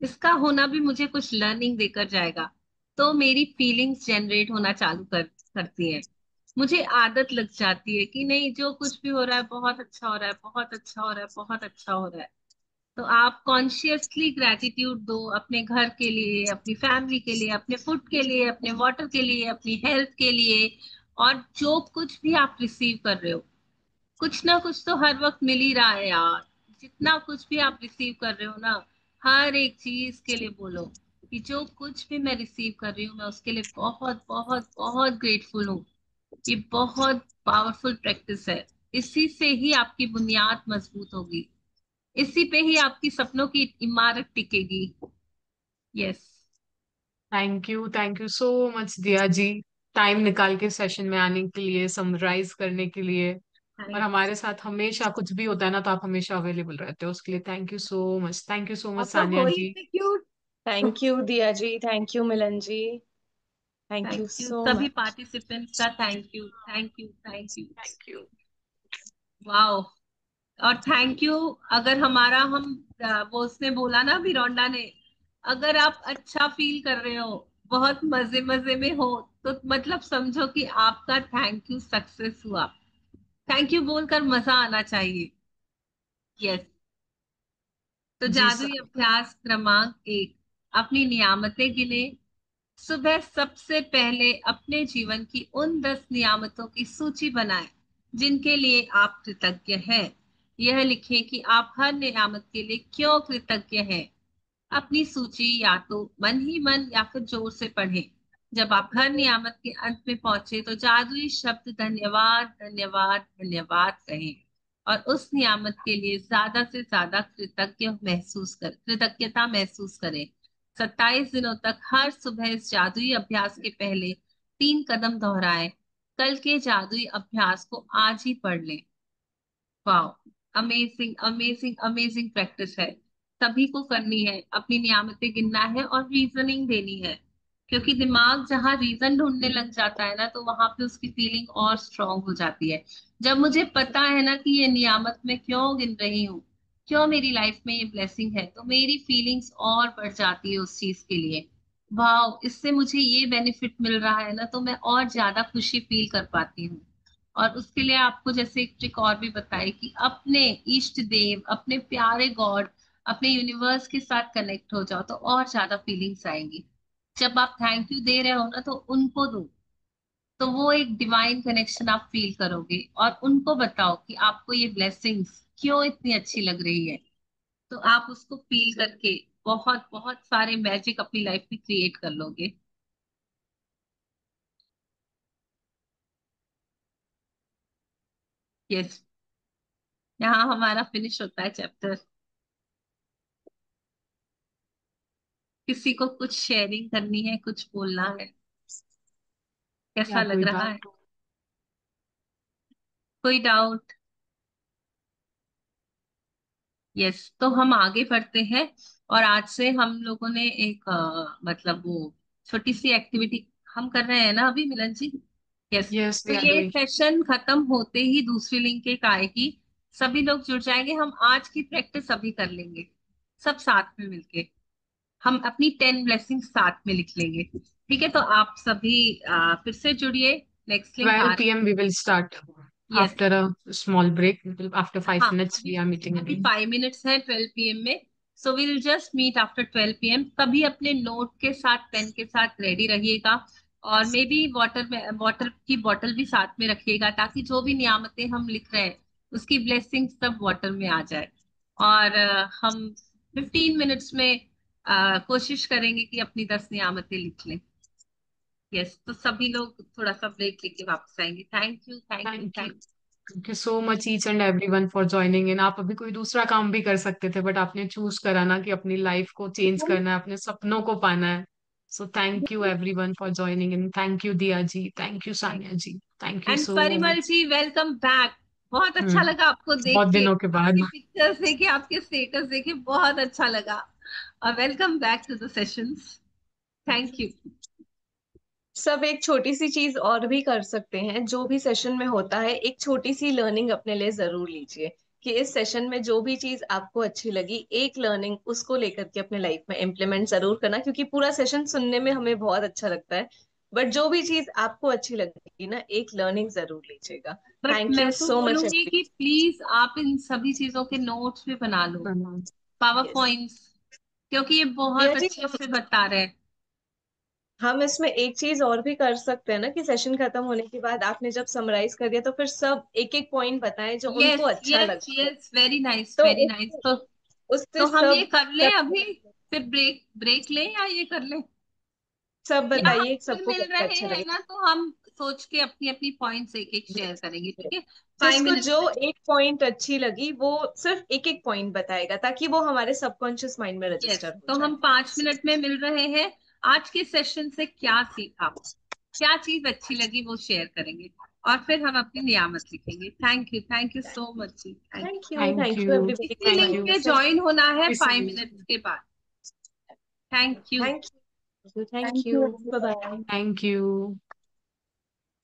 इसका होना भी मुझे कुछ लर्निंग देकर जाएगा, तो मेरी फीलिंग्स जनरेट होना चालू करती है। मुझे आदत लग जाती है कि नहीं, जो कुछ भी हो रहा है बहुत अच्छा हो रहा है, बहुत अच्छा हो रहा है, बहुत अच्छा हो रहा है। तो आप कॉन्शियसली ग्रेटिट्यूड दो अपने घर के लिए, अपनी फैमिली के लिए, अपने फूड के लिए, अपने वाटर के लिए, अपनी हेल्थ के लिए। और जो कुछ भी आप रिसीव कर रहे हो, कुछ ना कुछ तो हर वक्त मिल ही रहा है यार। जितना कुछ भी आप रिसीव कर रहे हो ना, हर एक चीज के लिए बोलो कि जो कुछ भी मैं रिसीव कर रही हूँ मैं उसके लिए बहुत बहुत बहुत ग्रेटफुल हूँ। ये बहुत पावरफुल प्रैक्टिस है। इसी से ही आपकी बुनियाद मजबूत होगी, इसी पे ही आपकी सपनों की इमारत टिकेगी। Yes. Thank you so much Diya ji, time निकाल के सेशन में आने के लिए, समराइज करने के लिए। और थैंक हमारे साथ हमेशा कुछ भी होता है ना, तो आप हमेशा अवेलेबल रहते हो, उसके लिए thank you so much. Thank you so much आप तो सानिया हो ही जी। इतने cute. Thank you Diya ji, thank you Milan ji, thank thank you you so सभी मच। पार्टिसिपेंट्स का, thank you, thank you, thank you. Thank you. Wow. और थैंक यू। अगर हमारा हम वो उसने बोला ना अभी रोंडा ने, अगर आप अच्छा फील कर रहे हो, बहुत मजे मजे में हो, तो मतलब समझो कि आपका थैंक यू सक्सेस हुआ। थैंक यू बोलकर मजा आना चाहिए। यस। तो जी सर। जादुई अभ्यास क्रमांक 1, अपनी नियामतें गिने। सुबह सबसे पहले अपने जीवन की उन 10 नियामतों की सूची बनाएं जिनके लिए आप कृतज्ञ हैं। यह लिखें कि आप हर नियामत के लिए क्यों कृतज्ञ हैं। अपनी सूची या तो मन ही मन या फिर जोर से पढ़ें। जब आप हर नियामत के अंत में पहुंचे तो जादुई शब्द धन्यवाद, धन्यवाद, धन्यवाद कहें, और उस नियामत के लिए ज्यादा से ज्यादा कृतज्ञता महसूस करें। 27 दिनों तक हर सुबह इस जादुई अभ्यास के पहले 3 कदम दोहराएं। कल के जादुई अभ्यास को आज ही पढ़ लें। Wow, amazing amazing amazing practice है। सभी को करनी है, अपनी नियामतें गिनना है और रीजनिंग देनी है। क्योंकि दिमाग जहाँ रीजन ढूंढने लग जाता है ना, तो वहां पे उसकी फीलिंग और स्ट्रांग हो जाती है। जब मुझे पता है ना कि ये नियामत मैं क्यों गिन रही हूँ, क्यों मेरी लाइफ में ये ब्लेसिंग है, तो मेरी फीलिंग्स और बढ़ जाती है उस चीज के लिए। वाह, इससे मुझे ये बेनिफिट मिल रहा है ना, तो मैं और ज्यादा खुशी फील कर पाती हूँ। और उसके लिए आपको जैसे एक ट्रिक और भी बताई कि अपने इष्ट देव, अपने प्यारे गॉड, अपने यूनिवर्स के साथ कनेक्ट हो जाओ, तो और ज्यादा फीलिंग्स आएंगी। जब आप थैंक यू दे रहे हो ना, तो उनको दो, तो वो एक डिवाइन कनेक्शन आप फील करोगे। और उनको बताओ कि आपको ये ब्लेसिंग्स क्यों इतनी अच्छी लग रही है, तो आप उसको फील करके बहुत बहुत सारे मैजिक अपनी लाइफ में क्रिएट कर लोगे। यस, यहाँ हमारा फिनिश होता है चैप्टर। किसी को कुछ शेयरिंग करनी है, कुछ बोलना है? कैसा या लग कोई रहा है? डाउट? कोई डाउट? यस, तो हम आगे बढ़ते हैं। और आज से हम लोगों ने एक मतलब वो छोटी सी एक्टिविटी हम कर रहे हैं ना अभी, मिलन जी? यस। यस, तो वी आर ये डूइंग। सेशन खत्म होते ही दूसरी लिंक एक आएगी, सभी लोग जुड़ जाएंगे, हम आज की प्रैक्टिस अभी कर लेंगे सब साथ में मिलके। हम अपनी 10 ब्लेसिंग साथ में लिख लेंगे, ठीक है? तो आप सभी फिर से जुड़िए। नेक्स्ट लिंक आ 12 रही p.m. we will start है। Yes. after a small break. After हाँ, 5 minutes, अभी we are meeting अभी again. 5 मिनट्स है 12 PM में। So will just meet after 12 PM। तभी अपने नोट के साथ, पेन के साथ रेडी रहिएगा। और मे बी वाटर में, वाटर की बॉटल भी साथ में रखिएगा, ताकि जो भी नियामतें हम लिख रहे हैं उसकी ब्लेसिंग सब वाटर में आ जाए। और हम 15 मिनट्स में कोशिश करेंगे कि अपनी 10 नियामतें लिख लें। यस, तो सभी लोग थोड़ा सा ब्रेक लेके वापस आएंगे। Thank you, thank you, Thank you. Thank Thank you so much each and everyone for joining in. आप अभी कोई दूसरा काम भी कर सकते थे, बट आपने चूज करा ना कि अपनी लाइफ को चेंज यू। करना है, अपने सपनों को पाना है। So thank you everyone for joining in. Thank you Diya ji, thank you Sania ji, thank you and so Parimal much. जी, वेलकम बैक। बहुत अच्छा लगा आपको देख बहुत के, दिनों के बाद। आपकी पिक्चर्स देखे, आपके स्टेटस देखे, बहुत अच्छा लगा। Welcome back to the sessions. Thank you. सब एक छोटी सी चीज और भी कर सकते हैं, जो भी सेशन में होता है एक छोटी सी लर्निंग अपने लिए जरूर लीजिए, कि इस सेशन में जो भी चीज आपको अच्छी लगी, एक लर्निंग उसको लेकर के अपने लाइफ में इम्प्लीमेंट जरूर करना, क्योंकि पूरा सेशन सुनने में हमें बहुत अच्छा लगता है, बट जो भी चीज आपको अच्छी लगेगी ना, एक लर्निंग जरूर लीजिएगा। बट थैंक मैं यू तो सो मच बोलूंगी एवरी। कि प्लीज आप इन सभी चीजों के नोट्स भी बना लो, पावर यस पॉइंट्स, क्योंकि ये दिया बहुत जी, अच्छे से बता रहे हैं। हम इसमें एक चीज और भी कर सकते हैं ना, कि सेशन खत्म होने के बाद आपने जब समराइज कर दिया, तो फिर सब एक एक पॉइंट बताएं जो उनको यस, अच्छा यस, लगा हो। यस, वेरी नाइस, तो वेरी नाइस। उससे तो उससे हम ये सब कर लें सब अभी, फिर ब्रेक ब्रेक लें या ये कर लें? सब या हम बताइए फिर सबको मिल कैसा रहे अच्छा हैं ना, लगे। तो हम सोच के अपनी अपनी पॉइंट्स एक एक शेयर करेंगे, ठीक है? फाइव जिसको मिनट्स जो में। एक पॉइंट अच्छी लगी वो सिर्फ एक एक पॉइंट बताएगा, ताकि वो हमारे सबकॉन्शियस माइंड में यस, रजिस्टर हो तो जाए। हम 5 मिनट में मिल रहे हैं। आज के सेशन से क्या सीखा, क्या चीज अच्छी लगी, वो शेयर करेंगे। और फिर हम अपनी नियामत लिखेंगे। थैंक यू सो मच जी, thank thank you. You, thank thank you you, everybody इसी for thank link you. Joining पे द ज्वाइन होना है फाइव इसीलिए मिनट्स के बाद। Thank you. Session. Thank you, bye bye. Thank you.